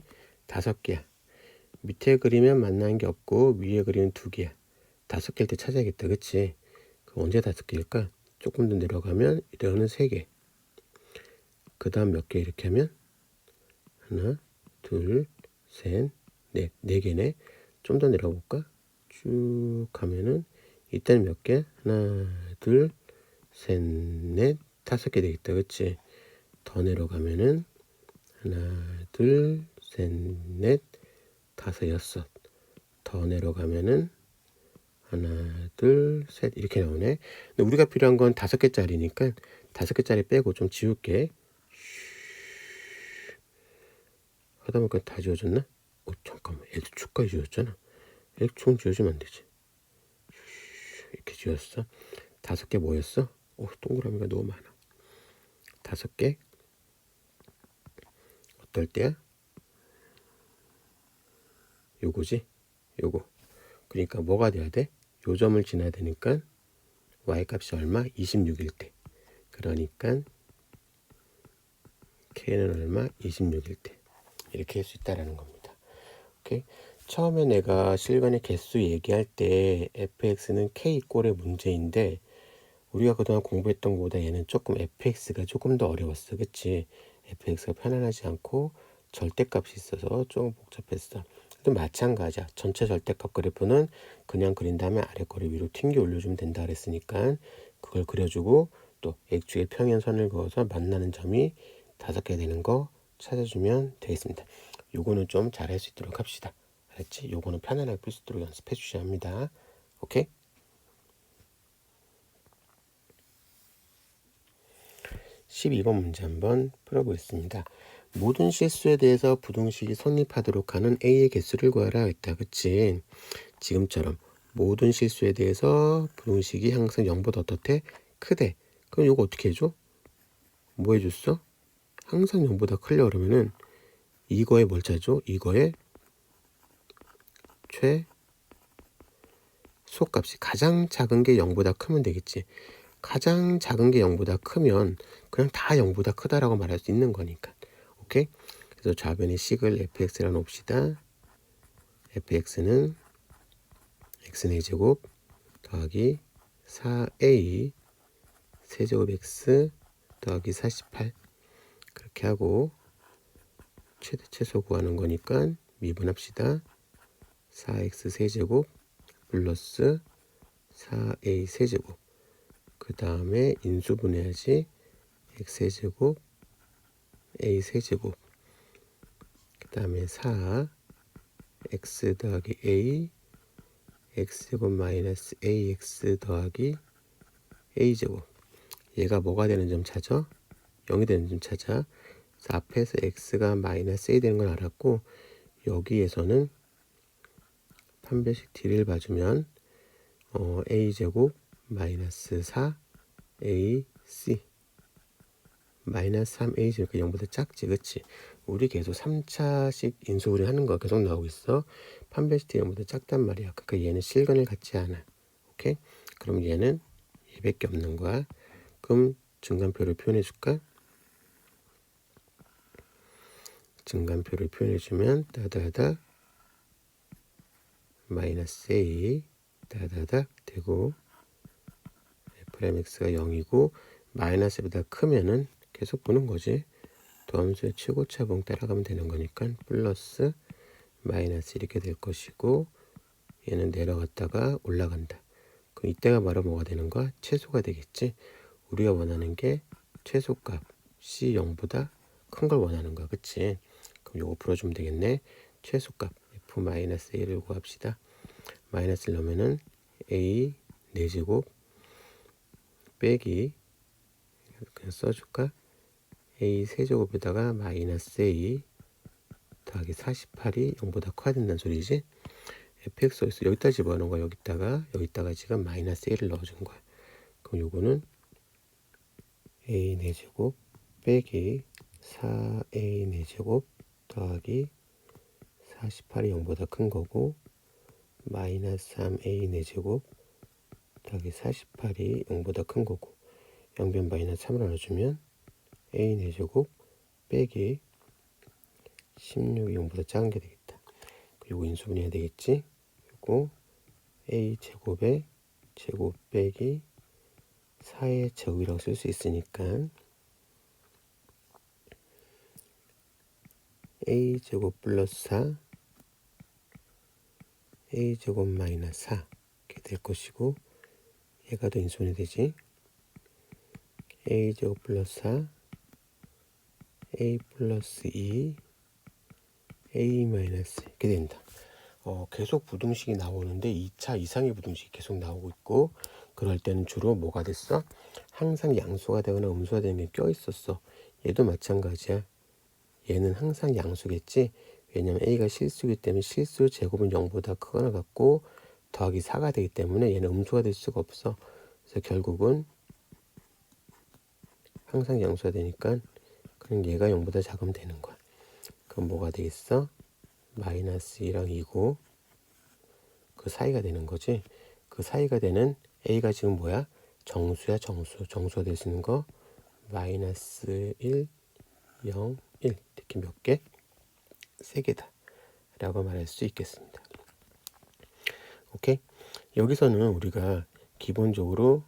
5개야. 밑에 그리면 만나는 게 없고 위에 그리면 2개야. 5개일 때 찾아야겠다. 그치? 그럼 언제 5개일까? 조금 더 내려가면 이거는 3개. 그 다음 몇 개 이렇게 하면 하나, 둘, 셋, 넷. 4개네. 좀 더 내려볼까? 쭉 가면은 이때는 몇 개? 하나, 둘, 셋, 넷, 5개 되겠다. 그치? 더 내려가면은 하나, 둘, 셋, 넷, 5, 6. 더 내려가면은 하나, 둘, 셋 이렇게 나오네. 근데 우리가 필요한 건 5개짜리니까 5개짜리 빼고 좀 지울게. 하다 보니까 다 지워졌나? 잠깐만. L축까지 지웠잖아. L축은 지워지면 안 되지. 이렇게 지웠어. 5개 뭐였어? 동그라미가 너무 많아. 5개. 어떨 때야? 요거지? 요거. 그러니까 뭐가 돼야 돼? 요 점을 지나야 되니까 y값이 얼마? 26일 때. 그러니까 k는 얼마? 26일 때. 이렇게 할 수 있다라는 겁니다. 오케이? 처음에 내가 실간의 개수 얘기할 때 fx는 k 꼴의 문제인데 우리가 그동안 공부했던 것보다 얘는 조금 fx가 조금 더 어려웠어. 그치? fx가 편안하지 않고 절대값이 있어서 좀 복잡했어. 또 마찬가지야. 전체 절대값 그래프는 그냥 그린 다음에 아래 거를 위로 튕겨 올려주면 된다 그랬으니까 그걸 그려주고 또 x축의 평행선을 그어서 만나는 점이 5개 되는 거 찾아주면 되겠습니다. 요거는 좀 잘할 수 있도록 합시다. 알았지? 요거는 편안하게 풀 수 있도록 연습해 주셔야 합니다. 오케이? 12번 문제 한번 풀어보겠습니다. 모든 실수에 대해서 부등식이 성립하도록 하는 A의 개수를 구하라 했다. 그치? 지금처럼 모든 실수에 대해서 부등식이 항상 0보다 어떻대? 크대. 그럼 이거 어떻게 해줘? 뭐 해줬어? 항상 0보다 크려고 그러면은 이거에 뭘 찾죠? 이거에 최소값이 가장 작은 게 0보다 크면 되겠지. 가장 작은 게 0보다 크면 그냥 다 0보다 크다라고 말할 수 있는 거니까. 오케이? 그래서 좌변의 식을 fx라 놓읍시다. fx는 x의 제곱 더하기 4a 세제곱 x 더하기 48 그렇게 하고 최대 최소 구하는 거니까 미분합시다. 4x 세제곱 플러스 4a 세제곱 그 다음에 인수분해야지 x 제곱 a 세제곱 그 다음에 4 x 더하기 a x제곱 마이너스 ax 더하기 a제곱 얘가 뭐가 되는 점 찾아? 0이 되는 점 찾아. 그래서 앞에서 x가 마이너스 a 되는 건 알았고 여기에서는 판별식 d를 봐주면 a제곱 마이너스 4 ac 마이너스 3a 그 0보다 작지, 그치? 우리 계속 3차식 인수분해 하는 거 계속 나오고 있어. 판별식 0보다 작단 말이야. 그러니까 얘는 실근을 갖지 않아. 오케이? 그럼 얘는 얘밖에 없는 거야. 그럼 증간표를 표현해 줄까? 증간표를 표현해 주면 따다다 마이너스 a 따다다 되고 f'x가 0이고 마이너스보다 크면은 계속 보는 거지. 도함수의 최고차봉 따라가면 되는 거니까 플러스 마이너스 이렇게 될 것이고 얘는 내려갔다가 올라간다. 그럼 이때가 바로 뭐가 되는 거야? 최소가 되겠지. 우리가 원하는 게 최소값 c 0보다 큰 걸 원하는 거야. 그치? 그럼 요거 풀어주면 되겠네. 최소값 f-a를 구합시다. 마이너스를 넣으면은 a 4제곱 빼기 그냥 써줄까? a 세제곱에다가 마이너스 a 더하기 48이 0보다 커야 된다는 소리지. fx에서 여기다 집어넣은 거야. 여기다가 지금 마이너스 1을 넣어준 거야. 그럼 요거는 a 4제곱 빼기 4a 4제곱 더하기 48이 0보다 큰 거고 마이너스 3a 4제곱 더하기 48이 0보다 큰 거고 양변 마이너스 3을 넣어주면 a 4제곱 빼기 16이 0보다 작은 게 되겠다. 요거 인수분해야 되겠지. 요거 a 제곱에 제곱 빼기 4의 제곱이라고 쓸 수 있으니까 a 제곱 플러스 4 a 제곱 마이너스 4 이렇게 될 것이고 얘가 더 인수분해 되지. a 제곱 플러스 4 a 플러스 2 a 마이너스 이렇게 된다. 계속 부등식이 나오는데 2차 이상의 부등식이 계속 나오고 있고 그럴 때는 주로 뭐가 됐어? 항상 양수가 되거나 음수가 되는 게 껴 있었어. 얘도 마찬가지야. 얘는 항상 양수겠지. 왜냐면 a가 실수이기 때문에 실수 제곱은 0보다 크거나 같고 더하기 4가 되기 때문에 얘는 음수가 될 수가 없어. 그래서 결국은 항상 양수가 되니까 그럼 얘가 0보다 작으면 되는 거야. 그럼 뭐가 되겠어? 마이너스 2랑 2고 그 사이가 되는 거지. 그 사이가 되는 a가 지금 뭐야? 정수야, 정수. 정수가 될 수 있는 거 마이너스 1, 0, 1 이렇게 몇 개? 3개다 라고 말할 수 있겠습니다. 오케이? 여기서는 우리가 기본적으로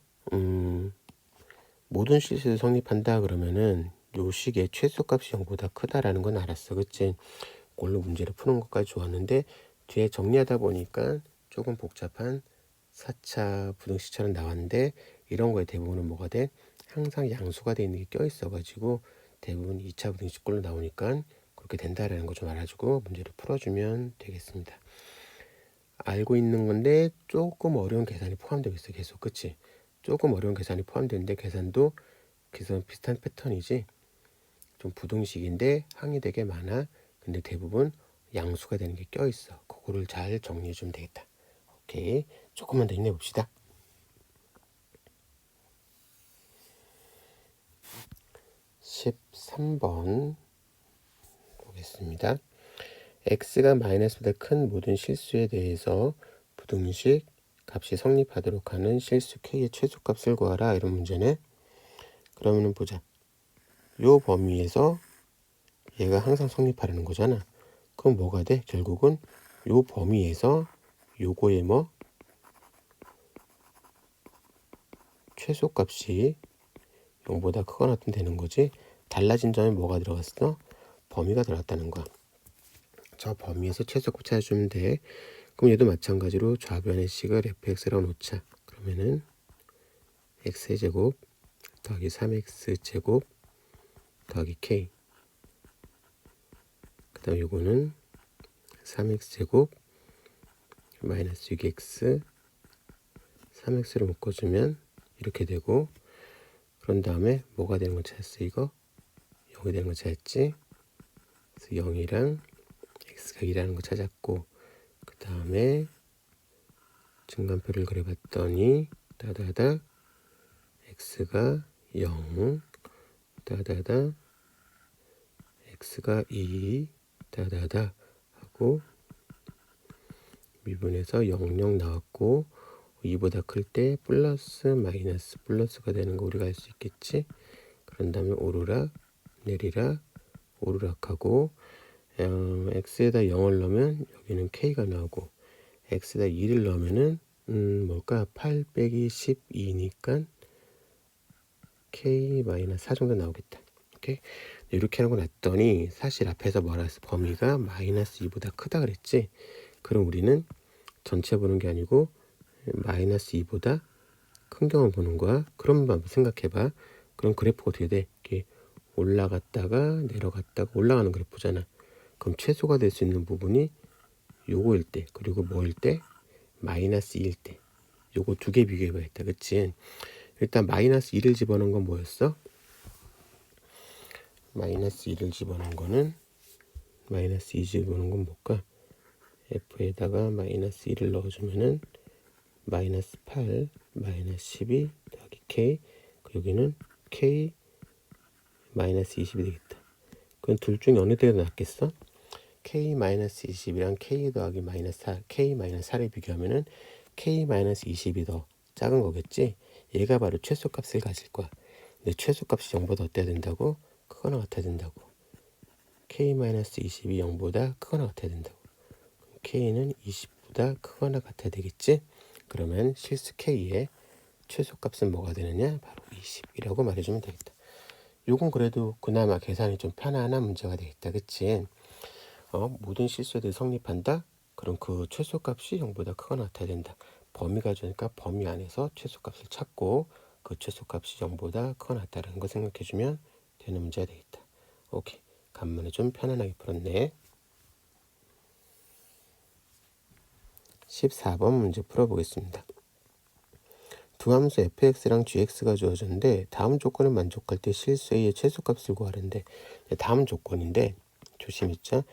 모든 실수를 성립한다 그러면은 요 식의 최소값이 0보다 크다라는 건 알았어. 그치? 그걸로 문제를 푸는 것까지 좋았는데 뒤에 정리하다 보니까 조금 복잡한 4차 부등식처럼 나왔는데 이런 거에 대부분은 뭐가 돼? 항상 양수가 돼 있는 게 껴 있어 가지고 대부분 2차 부등식꼴로 나오니까 그렇게 된다라는 거 좀 알아주고 문제를 풀어주면 되겠습니다. 알고 있는 건데 조금 어려운 계산이 포함되어 있어. 계속. 그치? 조금 어려운 계산이 포함되는데 계산도 비슷한 패턴이지. 좀 부등식인데 항이 되게 많아. 근데 대부분 양수가 되는 게 껴 있어. 그거를 잘 정리해 주면 되겠다. 오케이. 조금만 더 힘내 봅시다. 13번 보겠습니다. x가 마이너스보다 큰 모든 실수에 대해서 부등식 값이 성립하도록 하는 실수 k의 최소값을 구하라. 이런 문제네. 그러면은 보자. 요 범위에서 얘가 항상 성립하라는 거잖아. 그럼 뭐가 돼? 결국은 요 범위에서 요거의 뭐 최소값이 0보다 크거나 같으면 되는 거지. 달라진 점에 뭐가 들어갔어? 범위가 들어갔다는 거야. 저 범위에서 최소값 찾아주면 돼. 그럼 얘도 마찬가지로 좌변의 식을 fx라고 놓자. 그러면은 x제곱 더하기 3x제곱 더하기 k 그 다음 요거는 3x제곱 마이너스 6x 3x를 묶어주면 이렇게 되고 그런 다음에 뭐가 되는 거 찾았어? 이거 0이 되는 거 찾았지? 그래서 0이랑 x가 2라는 거 찾았고 그 다음에 증간표를 그려봤더니 따다다 x가 0 다다다 x가 2 다다다 하고 미분에서 00 나왔고 2보다 클 때 플러스 마이너스 플러스가 되는 거 우리가 알 수 있겠지. 그런 다음에 오르락 내리락 오르락하고 x에다 0을 넣으면 여기는 k가 나오고 x에다 2를 넣으면은 뭘까 8 빼기 12니까 k-4 정도 나오겠다. 오케이? 이렇게 하고 났더니 사실 앞에서 뭐라 했어? 범위가 마이너스 2보다 크다 그랬지. 그럼 우리는 전체 보는 게 아니고 마이너스 2보다 큰 경우 보는 거야. 그럼 한번 생각해봐. 그럼 그래프가 어떻게 돼? 이렇게 올라갔다가 내려갔다가 올라가는 그래프잖아. 그럼 최소가 될 수 있는 부분이 요거일 때, 그리고 뭐일 때? 마이너스 2일 때. 요거 두 개 비교해봐야겠다. 그치? 일단 마이너스 2를 집어넣은 건 뭐였어? 마이너스 2를 집어넣은 거는 마이너스 2 집어넣은 건 뭘까? f에다가 마이너스 2를 넣어주면은 마이너스 8, 마이너스 12 더하기 k, 여기는 k 마이너스 20이 되겠다. 그럼 둘 중에 어느 때가 낫겠어? k 마이너스 20이랑 k 더하기 마이너스 4, k 마이너스 4를 비교하면은 k 마이너스 20이 더 작은 거겠지? 얘가 바로 최소값을 가질 거야. 근데 최소값이 0보다 어때야 된다고? 크거나 같아야 된다고. k 마이너스 20이 0보다 크거나 같아야 된다고. k는 20보다 크거나 같아야 되겠지? 그러면 실수 k의 최소값은 뭐가 되느냐? 바로 20이라고 말해주면 되겠다. 요건 그래도 그나마 계산이 좀 편안한 문제가 되겠다. 그치? 모든 실수들이 성립한다? 그럼 그 최소값이 0보다 크거나 같아야 된다. 범위가 주니까 범위 안에서 최소값을 찾고 그 최소값이 0보다 크거나 같다는 거 생각해주면 되는 문제가 되겠다. 오케이. 간만에 좀 편안하게 풀었네. 14번 문제 풀어보겠습니다. 두 함수 fx랑 gx가 주어졌는데 다음 조건을 만족할 때 실수 a의 최소값을 구하는데 다음 조건인데 조심했자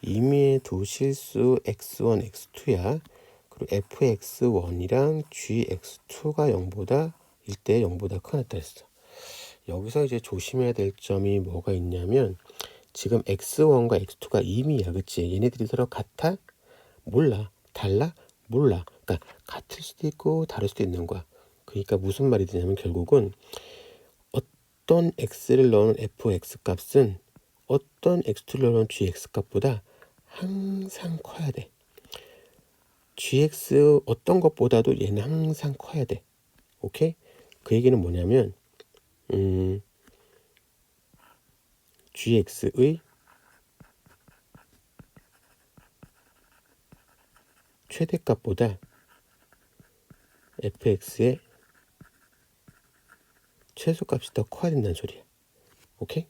임의의 두 실수 x1, x2야. 그리고 fx1이랑 gx2가 0보다 1대 0보다 크거나 같다 했어. 여기서 이제 조심해야 될 점이 뭐가 있냐면 지금 x1과 x2가 임의야. 그치? 얘네들이 서로 같아? 몰라. 달라? 몰라. 그러니까 같을 수도 있고 다를 수도 있는 거야. 그러니까 무슨 말이 되냐면 결국은 어떤 x를 넣은 fx 값은 어떤 x2를 넣은 gx 값보다 항상 커야 돼. gx 어떤 것보다도 얘는 항상 커야 돼. 오케이? 그 얘기는 뭐냐면 gx의 최대값보다 fx의 최소값이 더 커야 된다는 소리야. 오케이?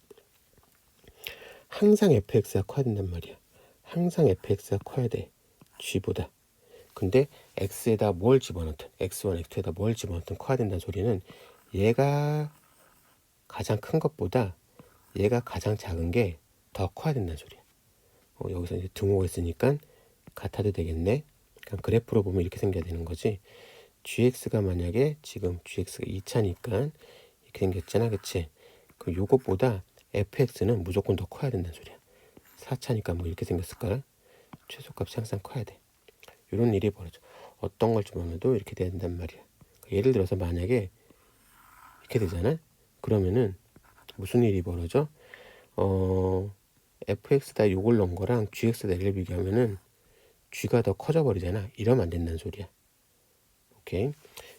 항상 fx가 커야 된단 말이야. 항상 fx가 커야 돼. g보다. 근데 x에다 뭘 집어넣든 x1, x2에다 뭘 집어넣든 커야 된다는 소리는 얘가 가장 큰 것보다 얘가 가장 작은 게 더 커야 된다는 소리야. 여기서 이제 등호가 있으니까 같아도 되겠네. 그러니까 그래프로 보면 이렇게 생겨야 되는 거지. gx가 만약에 지금 gx가 2차니까 이렇게 생겼잖아. 그치? 그 요것보다 fx는 무조건 더 커야 된다는 소리야. 4차니까 뭐 이렇게 생겼을까? 최소값이 항상 커야 돼. 이런 일이 벌어져. 어떤 걸 집어넣어도 이렇게 돼야 된단 말이야. 예를 들어서 만약에 이렇게 되잖아. 그러면은 무슨 일이 벌어져? fx다 요걸 넣은 거랑 gx다 얘를 비교하면은 g가 더 커져 버리잖아. 이러면 안 된다는 소리야. 오케이.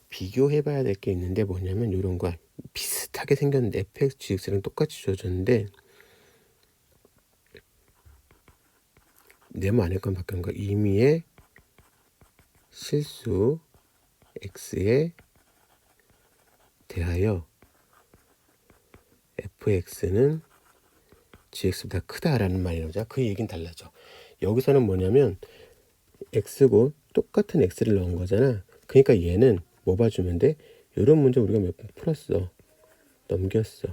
비교해봐야 될 게 있는데 뭐냐면 이런 거야. 비슷하게 생겼는데 fx, gx랑 똑같이 주어졌는데 네모 안에 건 바뀌는 거. 임의의 실수 x에 대하여 fx는 gx보다 크다라는 말이 나오죠. 그 얘기는 달라져. 여기서는 뭐냐면 x고 똑같은 x를 넣은 거잖아. 그러니까 얘는 뭐 봐주면 돼? 이런 문제 우리가 몇 번 풀었어. 넘겼어.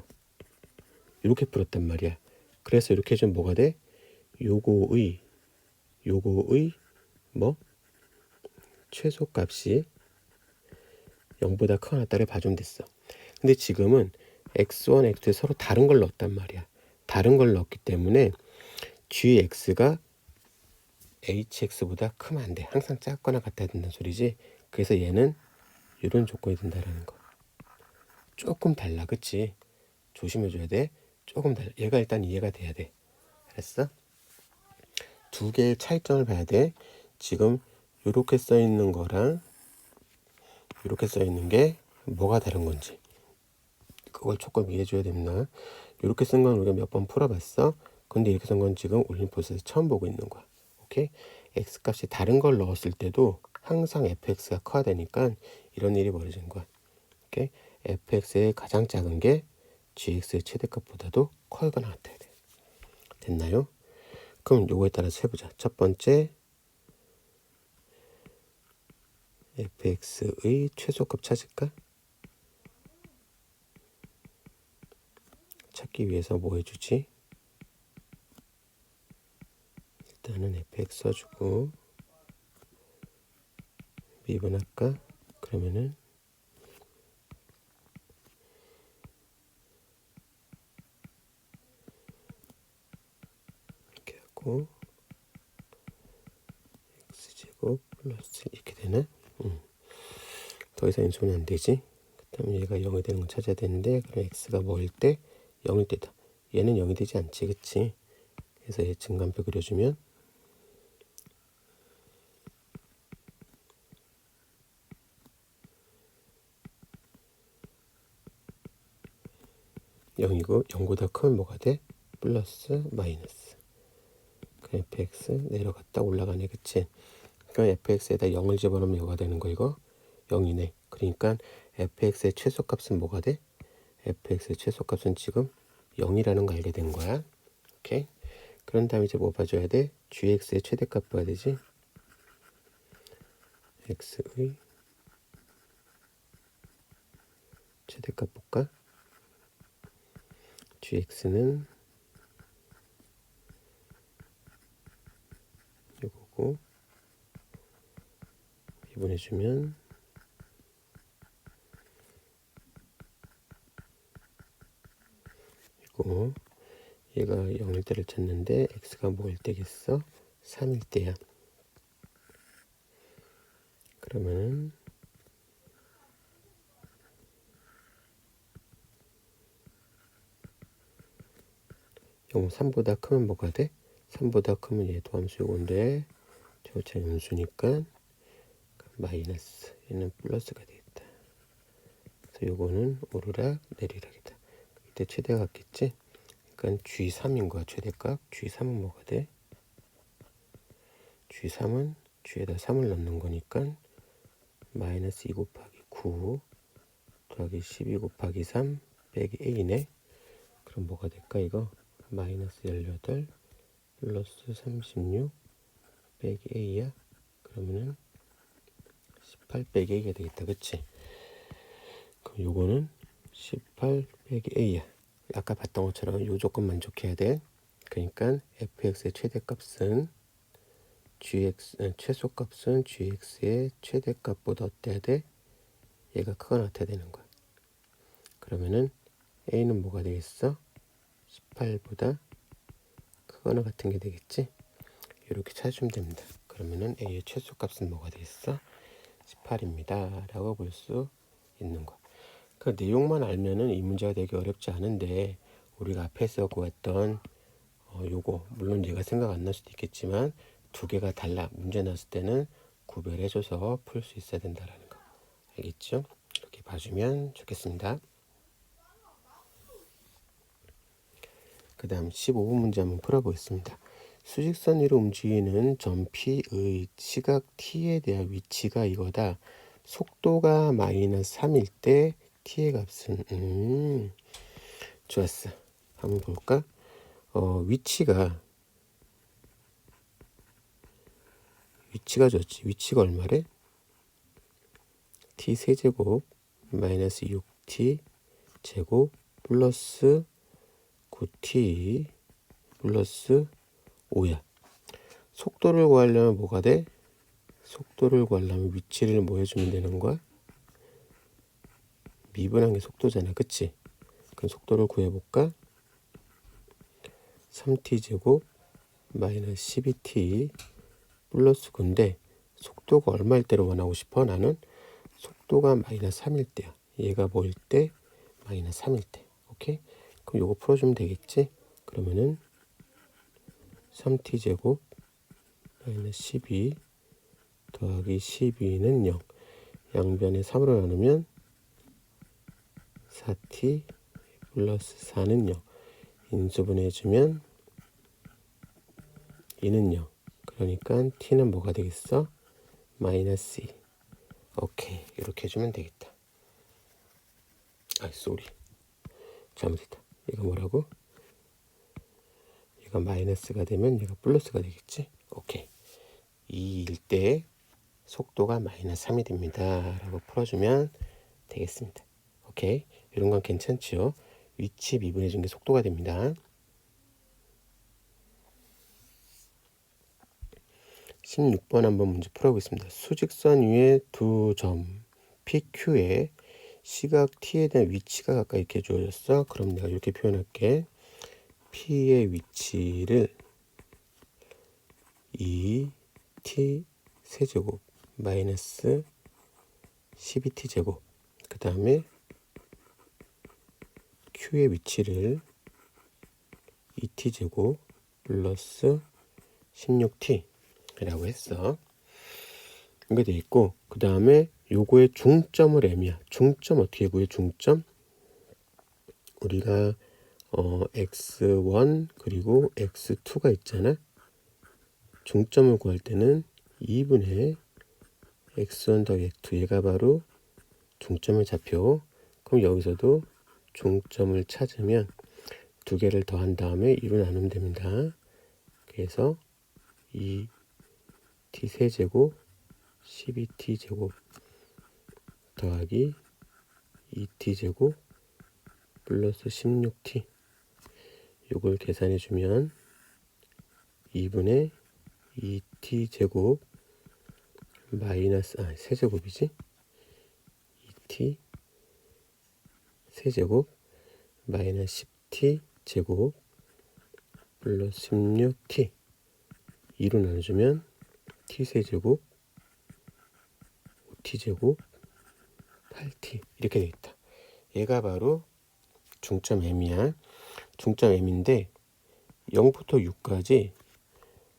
이렇게 풀었단 말이야. 그래서 이렇게 해주면 뭐가 돼? 요거의 뭐? 최소값이 0보다 크거나 같다를 봐주면 됐어. 근데 지금은 x1, x2에 서로 다른 걸 넣었단 말이야. 다른 걸 넣었기 때문에 gx가 hx보다 크면 안 돼. 항상 작거나 같아야 된다는 소리지. 그래서 얘는 이런 조건이 된다라는 거. 조금 달라, 그치? 조심해줘야 돼. 조금 달라. 얘가 일단 이해가 돼야 돼. 알았어? 두 개의 차이점을 봐야 돼. 지금 이렇게 써 있는 거랑 이렇게 써 있는 게 뭐가 다른 건지 그걸 조금 이해해줘야 됩니다. 이렇게 쓴 건 우리가 몇 번 풀어봤어. 근데 이렇게 쓴 건 지금 올림포스에서 처음 보고 있는 거야. 오케이? x 값이 다른 걸 넣었을 때도 항상 fx가 커야 되니까 이런 일이 벌어지는 거야. 오케이? fx의 가장 작은 게 gx의 최대값보다도 커거나 같아야 돼. 됐나요? 그럼 요거에 따라서 해보자. 첫 번째 fx의 최소값 찾을까? 찾기 위해서 뭐 해주지? 일단은 fx 써주고 미분할까? 그러면은 이렇게 하고 x제곱 플러스 이렇게 되네. 더 이상 인수는 안 되지. 그 다음에 얘가 0이 되는 걸 찾아야 되는데 그럼 x가 뭐일 때 0일 때다. 얘는 0이 되지 않지, 그치? 그래서 얘 증간표 그려주면 (0이고) 0보다 크면 뭐가 돼? 플러스 마이너스. 그 fx 내려갔다 올라가네, 그치? 그러니까 fx에다 0을 집어넣으면 뭐가 되는 거 이거? 0이네. 그러니까 fx의 최소값은 뭐가 돼? fx의 최소값은 지금 0이라는 거 알게 된 거야. 오케이? 그런 다음에 이제 뭐 봐줘야 돼? gx의 최대값 봐야 되지? x의 최대값 볼까? gx는 이거고 미분해주면 이거 얘가 0일 때를 찾는데 x가 뭐일 때겠어? 3일 때야. 그러면은 0, 3보다 크면 뭐가 돼? 3보다 크면 얘도 함수 요건데 저차 음수니까 마이너스 얘는 플러스가 되겠다. 그래서 요거는 오르락 내리락이다. 이때 최대가 같겠지? 그러니까 G3인 거야. 최대값. G3은 뭐가 돼? G3은 G에다 3을 넣는 거니까 마이너스 2 곱하기 9 더하기 12 곱하기 3 빼기 A네. 그럼 뭐가 될까 이거? 마이너스 18 플러스 36 빼기 A야. 그러면은 18 빼기 A가 되겠다. 그치? 그럼 요거는 18 빼기 A야. 아까 봤던 것처럼 요 조건 만족해야 돼. 그러니까 fx의 최대값은 최소값은 gx의 최대값보다 어때야 돼? 얘가 크거나 같아야 되는 거야. 그러면은 a는 뭐가 되겠어? 18보다 크거나 같은 게 되겠지? 이렇게 찾으면 됩니다. 그러면은 a의 최소값은 뭐가 되겠어? 18입니다. 라고 볼 수 있는 거. 그 내용만 알면은 이 문제가 되게 어렵지 않은데 우리가 앞에서 구했던 요거 물론 얘가 생각 안 날 수도 있겠지만 두 개가 달라. 문제 났을 때는 구별해줘서 풀 수 있어야 된다라는 거. 알겠죠? 이렇게 봐주면 좋겠습니다. 그 다음 15번 문제 한번 풀어보겠습니다. 수직선 위로 움직이는 점 P의 시각 T에 대한 위치가 이거다. 속도가 마이너스 3일 때 T의 값은 좋았어. 한번 볼까? 위치가 좋지. 위치가 얼마래? t 세제곱 마이너스 6t 제곱 플러스 9t 플러스 5야. 속도를 구하려면 뭐가 돼? 속도를 구하려면 위치를 뭐 해주면 되는 거야? 미분한 게 속도잖아. 그치? 그럼 속도를 구해볼까? 3t제곱 마이너스 12t 플러스 9인데 속도가 얼마일 때를 원하고 싶어? 나는 속도가 마이너스 3일 때야. 얘가 뭐일 때? 마이너스 3일 때. 오케이? 그럼 요거 풀어주면 되겠지? 그러면은 3t제곱 마이너스 12 더하기 12는 0. 양변에 3으로 나누면 4t 플러스 4는 0. 인수분해해주면 2는 0. 그러니까 t는 뭐가 되겠어? 마이너스 2. 오케이. 이렇게 해주면 되겠다. 쏘리. 잘못했다. 이거 뭐라고? 얘가 마이너스가 되면 얘가 플러스가 되겠지? 오케이. 2일 때 속도가 마이너스 3이 됩니다. 라고 풀어주면 되겠습니다. 오케이. 이런 건 괜찮죠? 위치 미분해 준 게 속도가 됩니다. 16번 한번 문제 풀어보겠습니다. 수직선 위에 두 점 PQ에 시각 T에 대한 위치가 가까이 이렇게 주어졌어. 그럼 내가 이렇게 표현할게. P의 위치를 2T 세제곱 마이너스 12T 제곱, 그 다음에 Q의 위치를 2T 제곱 플러스 16T 라고 했어. 이게 돼 있고, 그 다음에 요거의 중점을 M이야. 중점 어떻게 구해? 중점 우리가 x1 그리고 x2가 있잖아. 중점을 구할 때는 2분의 x1 더하기 x2, 얘가 바로 중점의 좌표. 그럼 여기서도 중점을 찾으면 두 개를 더한 다음에 2로 나누면 됩니다. 그래서 2t 세제곱 12t 제곱 더하기 2t 제곱 플러스 16t, 요걸 계산해 주면 2분의 2t 제곱 마이너스 세제곱이지, 2t 세제곱 마이너스 10t 제곱 플러스 16t 2로 나눠주면 t 세제곱 5t 제곱 8t 이렇게 되겠다. 얘가 바로 중점 M이야. 중점 M인데 0부터 6까지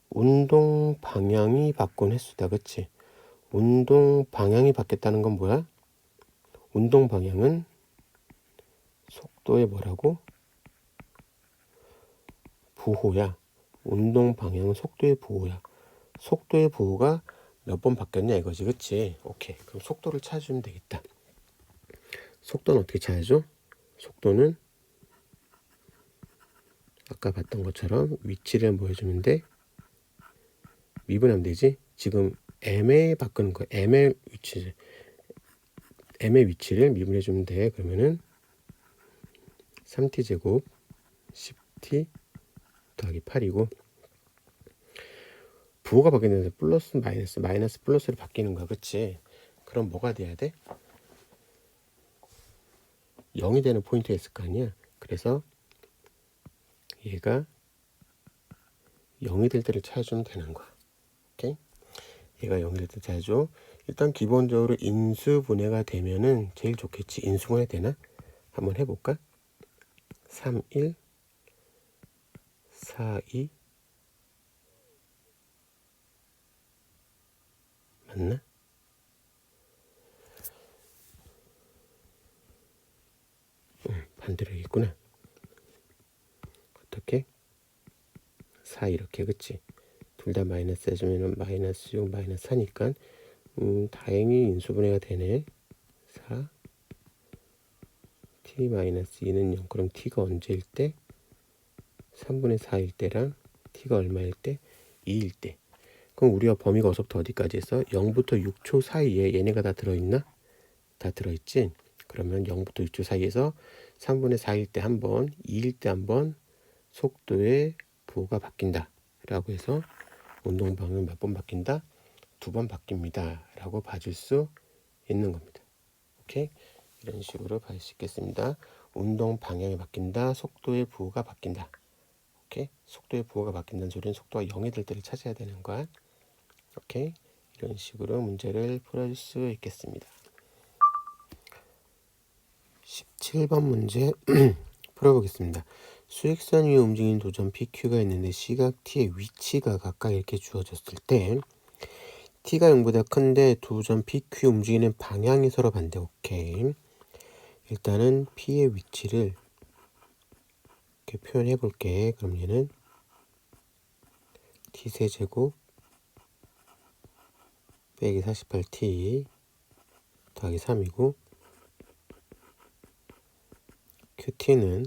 운동 방향이 바꾼 횟수다. 그치? 운동 방향이 바뀌었다는 건 뭐야? 운동 방향은 속도의 뭐라고? 부호야. 운동 방향은 속도의 부호야. 속도의 부호가 몇 번 바뀌었냐 이거지. 그치? 오케이. 그럼 속도를 찾아주면 되겠다. 속도는 어떻게 찾아줘? 속도는 아까 봤던 것처럼 위치를 뭐 해주면 돼? 미분하면 되지. 지금 M에 바꾸는 거야. M의 위치를 미분해 주면 돼. 그러면은 3t 제곱 10t 더하기 8이고, 부호가 바뀌는데 플러스 마이너스 마이너스 플러스로 바뀌는 거야. 그치? 그럼 뭐가 돼야 돼? 0이 되는 포인트가 있을 거 아니야. 그래서 얘가 0이 될 때를 찾아주면 되는 거야. 오케이? 얘가 0이 될 때 찾아줘. 일단 기본적으로 인수분해가 되면은 제일 좋겠지. 인수분해 되나? 한번 해볼까? 3, 1, 4, 2 맞나? 반대로 있구나. 어떻게? 4 이렇게, 그치? 둘 다 마이너스 해주면 마이너스 6 마이너스 4니까 다행히 인수분해가 되네. 4 t 마이너스 2는 0. 그럼 t가 언제일 때? 3분의 4일 때랑 t가 얼마일 때? 2일 때. 그럼 우리가 범위가 어디서부터 어디까지 했어? 0부터 6초 사이에 얘네가 다 들어있나? 다 들어있지? 그러면 0부터 6초 사이에서 3분의 4일 때 한 번, 2일 때 한 번 속도의 부호가 바뀐다 라고 해서 운동 방향은 몇 번 바뀐다? 2번 바뀝니다 라고 봐줄 수 있는 겁니다. 오케이? 이런 식으로 볼 수 있겠습니다. 운동 방향이 바뀐다. 속도의 부호가 바뀐다. 오케이? 속도의 부호가 바뀐다는 소리는 속도가 0이 될 때를 찾아야 되는 거야. 오케이? 이런 식으로 문제를 풀어줄 수 있겠습니다. 17번 문제 풀어보겠습니다. 수직선 위에 움직이는 도점 PQ가 있는데 시각 T의 위치가 각각 이렇게 주어졌을 때 T가 0보다 큰데 두 점 PQ 움직이는 방향이 서로 반대. 오케이. 일단은 P의 위치를 이렇게 표현해 볼게. 그럼 얘는 T세제곱 빼기 48T 더하기 3이고 QT는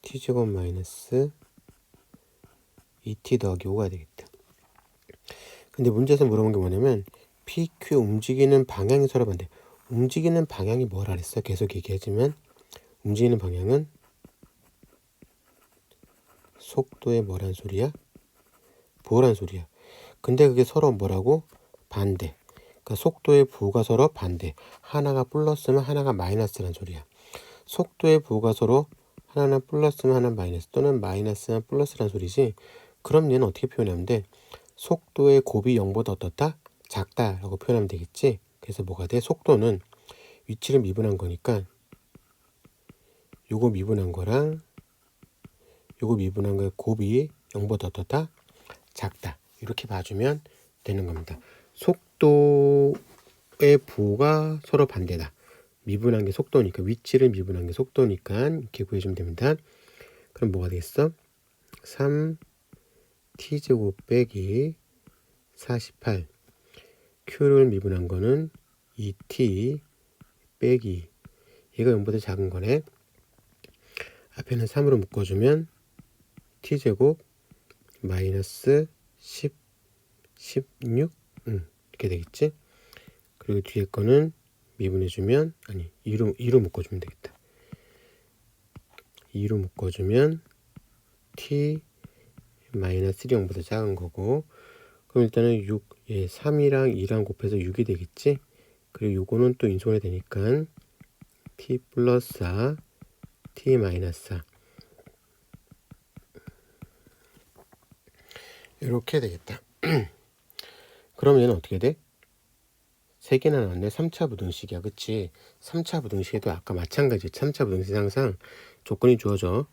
T제곱 마이너스 2T 더하기 5가 되겠다. 근데 문제에서 물어본 게 뭐냐면 PQ 움직이는 방향이 서로 반대. 움직이는 방향이 뭐라 그랬어? 계속 얘기하지만 움직이는 방향은 속도의 뭐란 소리야? 부호란 소리야. 근데 그게 서로 뭐라고? 반대. 그러니까 속도의 부호가 서로 반대. 하나가 플러스면 하나가 마이너스란 소리야. 속도의 부호가 서로 하나는 플러스면 하나는 마이너스 또는 마이너스면 플러스란 소리지. 그럼 얘는 어떻게 표현하면 돼? 속도의 곱이 0보다 어떻다? 작다 라고 표현하면 되겠지. 그래서 뭐가 돼? 속도는 위치를 미분한 거니까 요거 미분한 거랑 요거 미분한 거의 곱이 0보다 어떻다? 작다. 이렇게 봐주면 되는 겁니다. 속도의 부호가 서로 반대다. 미분한 게 속도니까 위치를 미분한 게 속도니까 이렇게 구해주면 됩니다. 그럼 뭐가 되겠어? 3t제곱 빼기 48 q를 미분한 거는 2t 빼기 얘가 0보다 작은 거네. 앞에는 3으로 묶어주면 t제곱 마이너스 10 16 이렇게 되겠지. 그리고 뒤에 거는 미분해주면 아니 2로 묶어주면 되겠다. 2로 묶어주면 t 마이너스 0보다 작은 거고, 그럼 일단은 3이랑 2랑 곱해서 6이 되겠지. 그리고 요거는 또 인수분해 되니까 t 플러스 4 t 마이너스 4 이렇게 되겠다. 그럼 얘는 어떻게 돼? 3개나 나왔네. 3차 부등식이야. 그치? 3차 부등식에도 아까 마찬가지 3차 부등식 항상 조건이 주어져.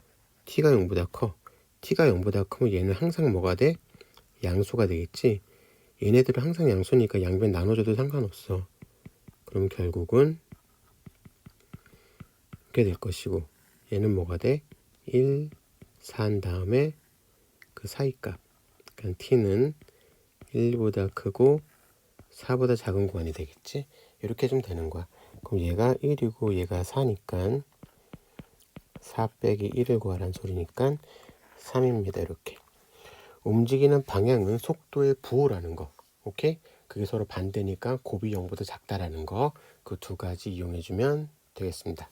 t가 0보다 커. t가 0보다 크면 얘는 항상 뭐가 돼? 양수가 되겠지. 얘네들은 항상 양수니까 양변 나눠줘도 상관없어. 그럼 결국은 이렇게 될 것이고, 얘는 뭐가 돼? 1, 4한 다음에 그 사이값. 그러니까 t는 1보다 크고 4보다 작은 구간이 되겠지. 이렇게 좀 되는 거야. 그럼 얘가 1이고 얘가 4니까 4 빼기 1을 구하라는 소리니까 3입니다. 이렇게. 움직이는 방향은 속도의 부호라는 거. 오케이? 그게 서로 반대니까 곱이 0보다 작다라는 거. 그 두 가지 이용해주면 되겠습니다.